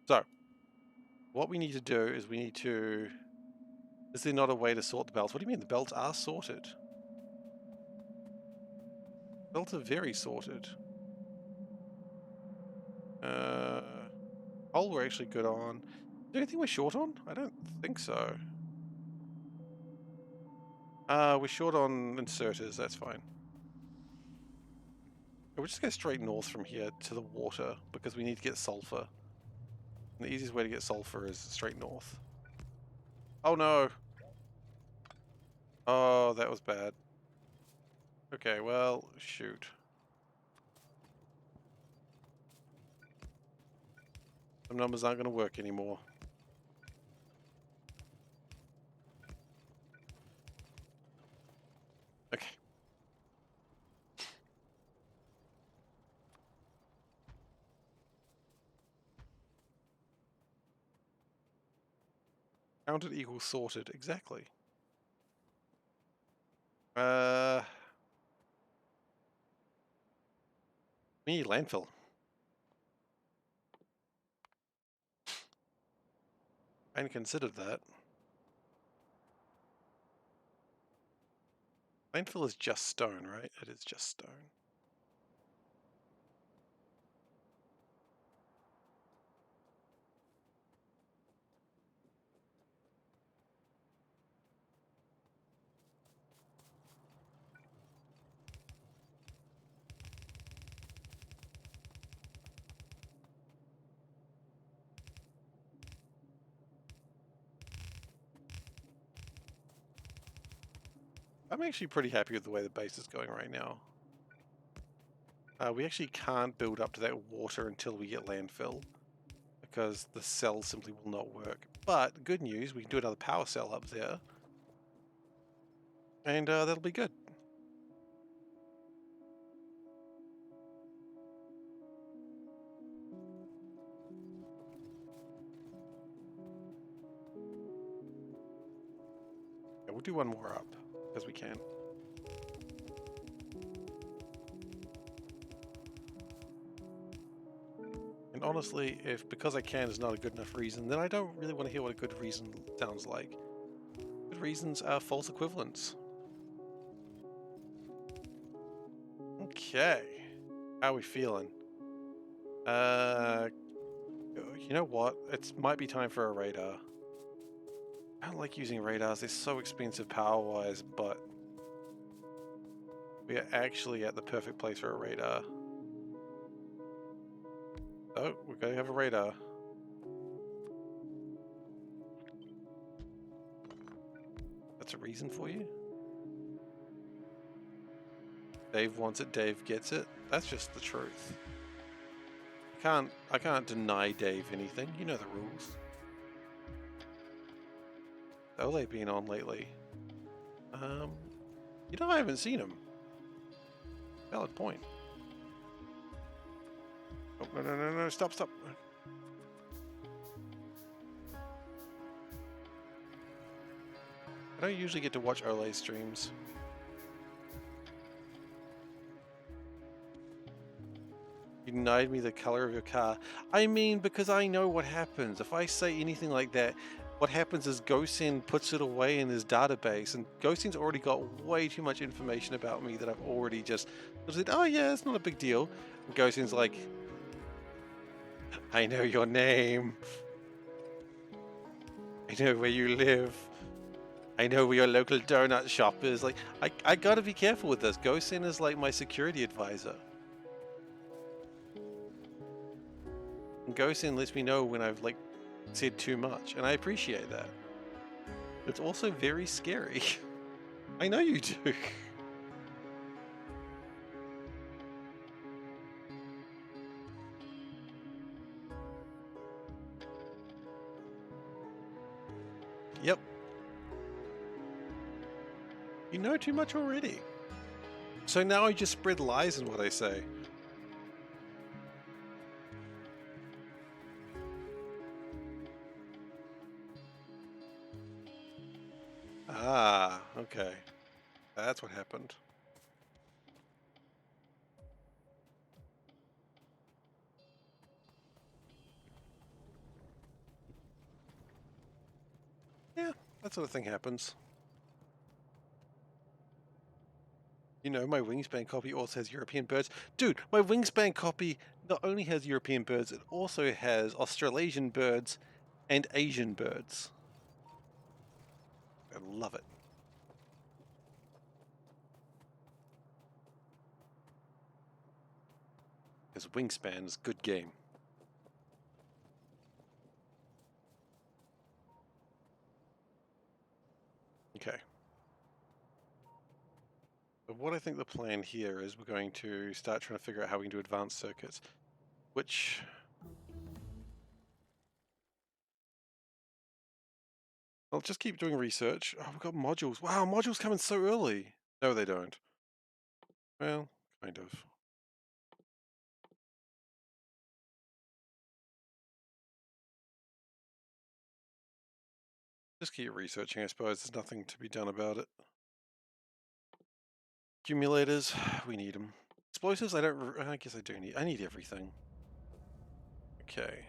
So, what we need to do is we need to... Is there not a way to sort the belts? What do you mean? The belts are sorted. Belts are very sorted. Hull we're actually good on. Is there anything we're short on? I don't think so. We're short on inserters, that's fine. We'll just go straight north from here to the water because we need to get sulfur. And the easiest way to get sulfur is straight north. Oh no! Oh, that was bad. Okay, well, shoot. Some numbers aren't going to work anymore. Okay. Counted equals sorted, exactly. We need landfill. I hadn't considered that. Landfill is just stone, right? It is just stone. I'm actually pretty happy with the way the base is going right now. We actually can't build up to that water until we get landfill, because the cell simply will not work. But good news, we can do another power cell up there, and that'll be good. Yeah, we'll do one more up, because we can. And honestly, if because I can is not a good enough reason, then I don't really want to hear what a good reason sounds like. Good reasons are false equivalents. Okay. How are we feeling? You know what? It might be time for a radar. I don't like using radars, they're so expensive power-wise, but we are actually at the perfect place for a radar. Oh, we're going to have a radar. That's a reason for you? Dave wants it, Dave gets it. That's just the truth. I can't deny Dave anything. You know the rules. How they been on lately? You know, I haven't seen him. Valid point. Oh, no, stop. I don't usually get to watch Ole streams. You denied me the color of your car. I mean, because I know what happens. If I say anything like that, what happens is Gosin puts it away in his database, and Gosin's already got way too much information about me that I've already just said, oh yeah, it's not a big deal. And Gosin's like, I know your name. I know where you live. I know where your local donut shop is. Like, I gotta be careful with this. Gosin is like my security advisor. And Gosin lets me know when I've like said too much, and I appreciate that. It's also very scary. I know you do. Yep. You know too much already. So now I just spread lies in what I say. Ah, okay. That's what happened. Yeah, that sort of thing happens. You know, my Wingspan copy also has European birds. Dude, my Wingspan copy not only has European birds, it also has Australasian birds and Asian birds. I love it. Because Wingspan is a good game. Okay. But what I think the plan here is we're going to start trying to figure out how we can do advanced circuits, which I'll just keep doing research. Oh, we've got modules. Wow, modules coming so early. No, they don't. Well, kind of. Just keep researching, I suppose. There's nothing to be done about it. Accumulators, we need them. Explosives, I guess I do need. I need everything. Okay.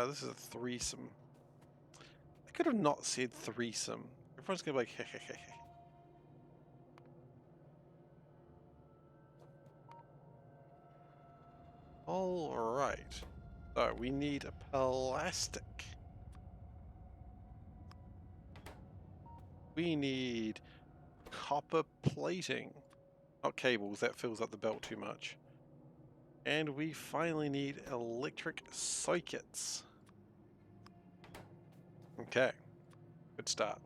This is a threesome. I could have not said threesome. Everyone's gonna be like, hehehe. Alright. So, we need a plastic. We need copper plating. Not cables, that fills up the belt too much. And we finally need electric circuits. Okay. Good start.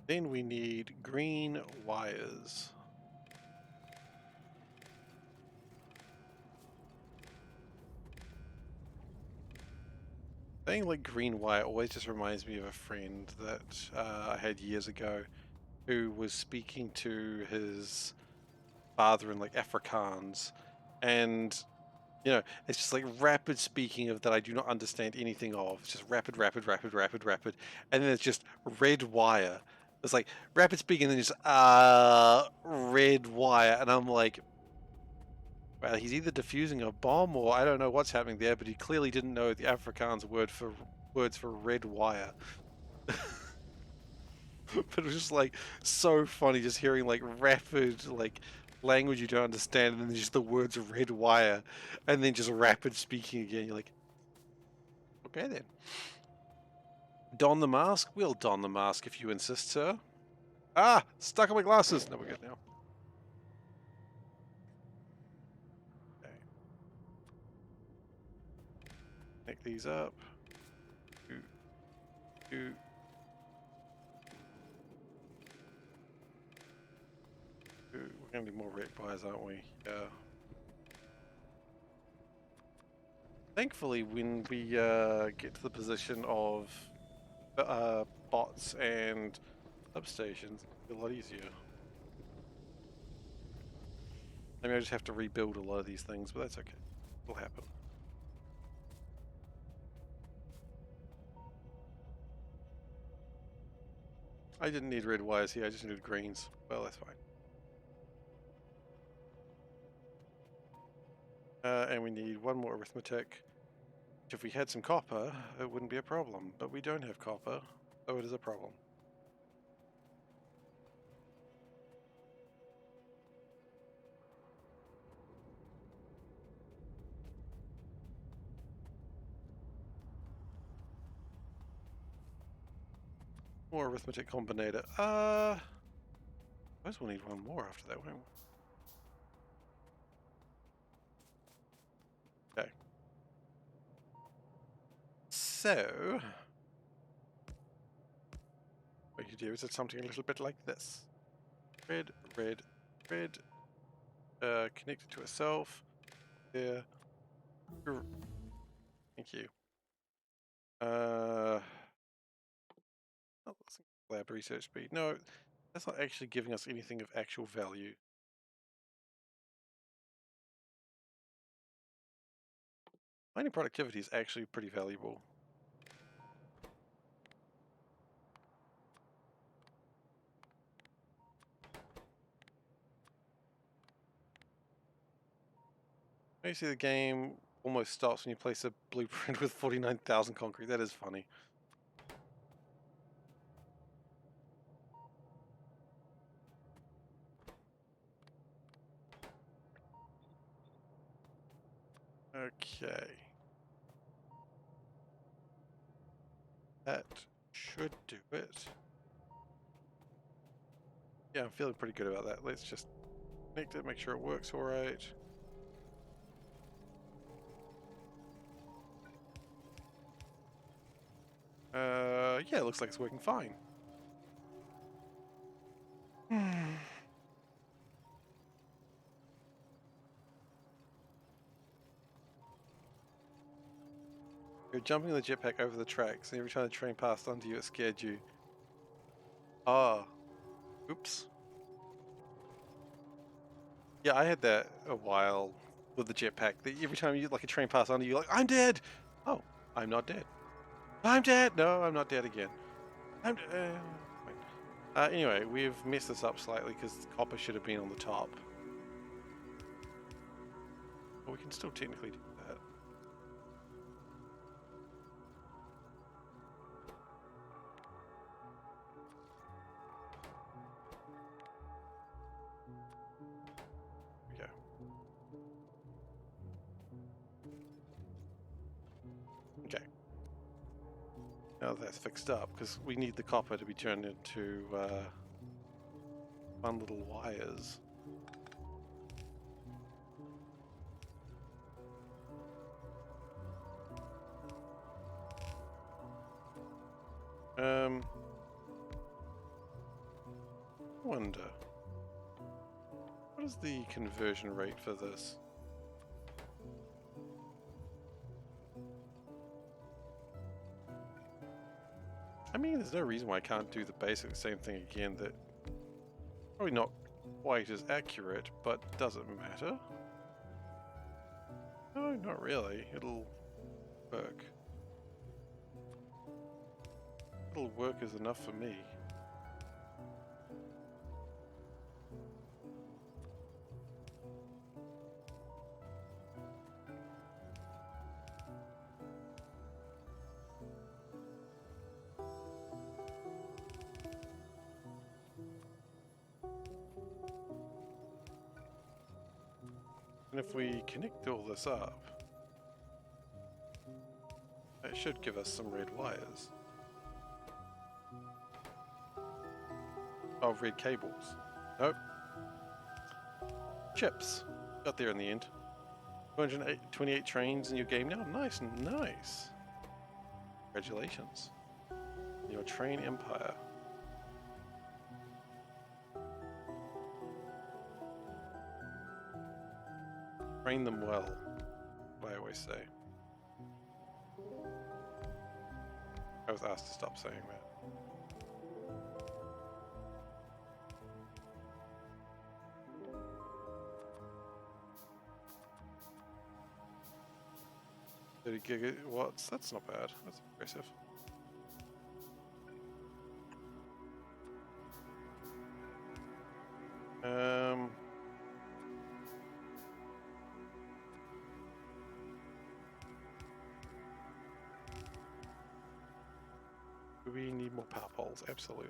Then we need green wires. Saying like green wire always just reminds me of a friend that I had years ago who was speaking to his father in like Afrikaans, and you know, it's just like rapid speaking of that I do not understand anything of. It's just rapid, rapid, rapid, rapid, rapid, and then it's just red wire. It's like rapid speaking, and then just red wire, and I'm like, well, he's either defusing a bomb or I don't know what's happening there, but he clearly didn't know the Afrikaans words for red wire. But it was just like so funny just hearing like rapid like language you don't understand and then just the words red wire and then just rapid speaking again. You're like, okay then. Don the mask? We'll don the mask if you insist, sir. Ah! Stuck on my glasses! No, we're good now. Okay. Pick these up. Do, do. We're gonna need more red wires, aren't we? Yeah. Thankfully, when we get to the position of bots and substations, it'll be a lot easier. I mean, I just have to rebuild a lot of these things, but that's okay. It'll happen. I didn't need red wires here, I just needed greens. Well, that's fine. And we need one more arithmetic. If we had some copper, it wouldn't be a problem, but we don't have copper, so it is a problem. More arithmetic combinator. I suppose we'll need one more after that, won't we? Okay. So, what you do is it's something a little bit like this. Red, red, red, connected to itself. There. Thank you. Oh, lab research speed. No, that's not actually giving us anything of actual value. Finding productivity is actually pretty valuable. You see the game almost stops when you place a blueprint with 49,000 concrete. That is funny. Okay. That should do it. Yeah, I'm feeling pretty good about that. Let's just connect it, make sure it works all right. Yeah, it looks like it's working fine. You're jumping the jetpack over the tracks, and every time the train passed under you, it scared you. Ah, oops. Yeah, I had that a while with the jetpack. Every time you like a train passed under you, you're like, I'm dead. Oh, I'm not dead. I'm dead. No, I'm not dead again. I'm. Anyway, we've messed this up slightly because the copper should have been on the top. But we can still technically do that. There we go. Okay. Now that's fixed up, because we need the copper to be turned into fun little wires. Wonder, what is the conversion rate for this? I mean, there's no reason why I can't do the basic same thing again. That probably not quite as accurate, but doesn't matter. No, not really. It'll work. It'll work is enough for me. And if we connect all this up, that should give us some red wires. Oh, red cables. Nope. Chips. Got there in the end. 228 trains in your game now? Nice, nice. Congratulations. Your train empire. Train them well, I always say. I was asked to stop saying that. Gigawatts, that's not bad. That's impressive. Do we need more power poles? Absolutely.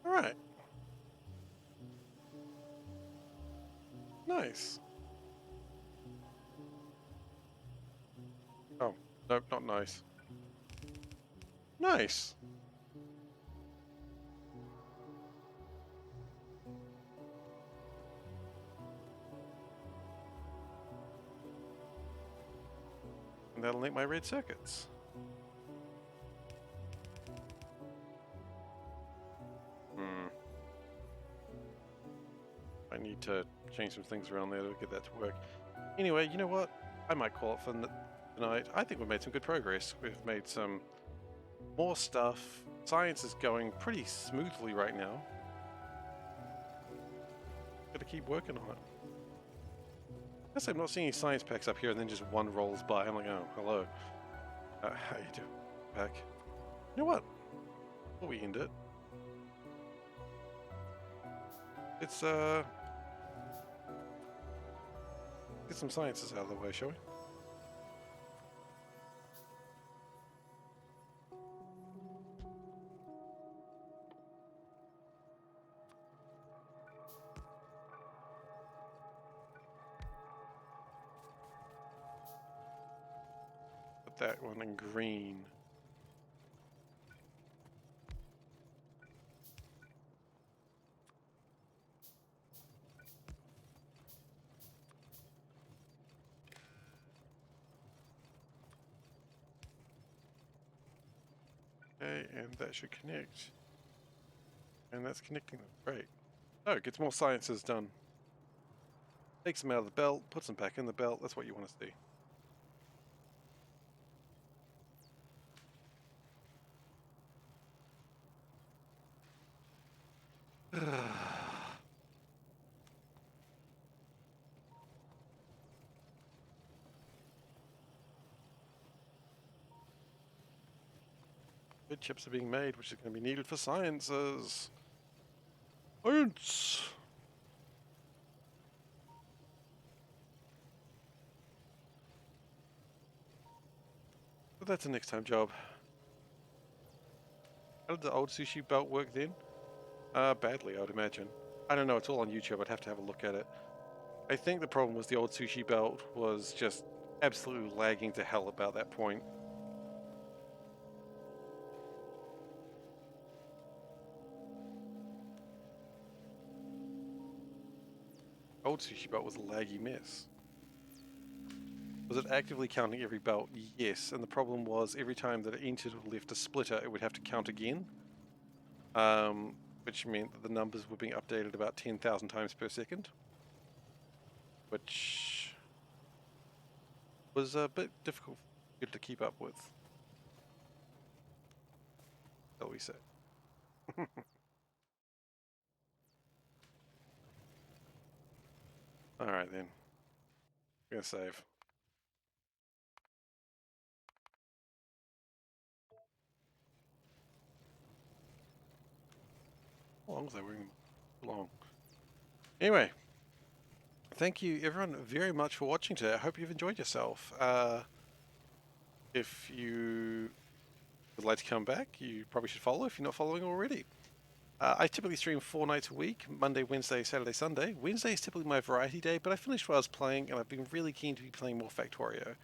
Alright. Nice. Oh, nope, not nice. Nice. And that'll make my red circuits. I need to change some things around there to get that to work. Anyway, you know what? I might call it for tonight. I think we've made some good progress. We've made some more stuff Science is going pretty smoothly right now. Gotta keep working on it. I guess I'm not seeing any science packs up here, and then just one rolls by. I'm like, oh, hello. How you doing? Back. You know what? Before we end it, let's get some sciences out of the way, shall we? Put that one in green. Okay, and that should connect. And that's connecting them. Great. Oh, it gets more sciences done. Takes them out of the belt, puts them back in the belt. That's what you want to see. Good chips are being made, which is going to be needed for sciences. Science! But that's a next time job. How did the old sushi belt work then? Badly, I would imagine. I don't know, it's all on YouTube, I'd have to have a look at it. I think the problem was the old sushi belt was just absolutely lagging to hell about that point. Old sushi belt was a laggy mess. Was it actively counting every belt? Yes, and the problem was every time that it entered or left a splitter, it would have to count again. Which meant that the numbers were being updated about 10,000 times per second. Which was a bit difficult to keep up with, shall we say. Alright then. I'm gonna save. How long was I wearing? Long. Anyway, thank you everyone very much for watching today. I hope you've enjoyed yourself. If you would like to come back, you probably should follow if you're not following already. I typically stream 4 nights a week, Monday, Wednesday, Saturday, Sunday. Wednesday is typically my variety day, but I finished what I was playing, and I've been really keen to be playing more Factorio.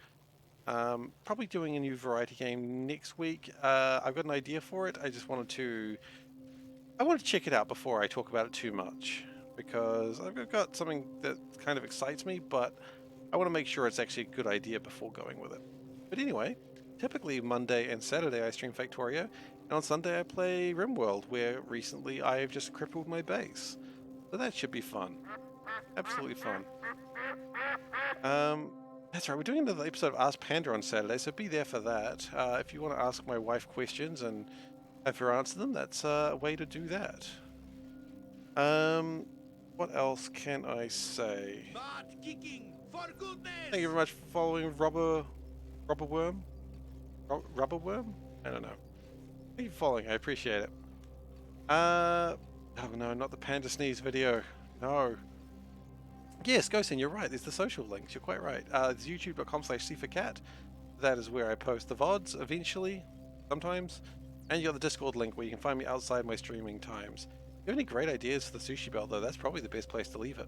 Probably doing a new variety game next week. I've got an idea for it. I want to check it out before I talk about it too much, because I've got something that kind of excites me, but I want to make sure it's actually a good idea before going with it. But anyway, typically Monday and Saturday I stream Factorio, and on Sunday I play RimWorld, where recently I have just crippled my base. So that should be fun. Absolutely fun. That's right, we're doing another episode of Ask Panda on Saturday, so be there for that. If you want to ask my wife questions and have her answer them, that's a way to do that. What else can I say? Butt kicking for goodness. Thank you very much for following Rubberworm? Rubberworm? I don't know. Thank you for following, I appreciate it. Oh no, not the panda sneeze video. No. Yes, Ghosten, you're right. There's the social links. You're quite right. It's youtube.com/SeiferKatt. That is where I post the VODs eventually, sometimes. And you got the Discord link where you can find me outside my streaming times. If you have any great ideas for the sushi belt, though, that's probably the best place to leave it.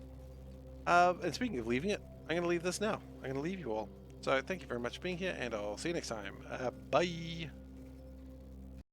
And speaking of leaving it, I'm going to leave this now. I'm going to leave you all. So thank you very much for being here, and I'll see you next time. Bye!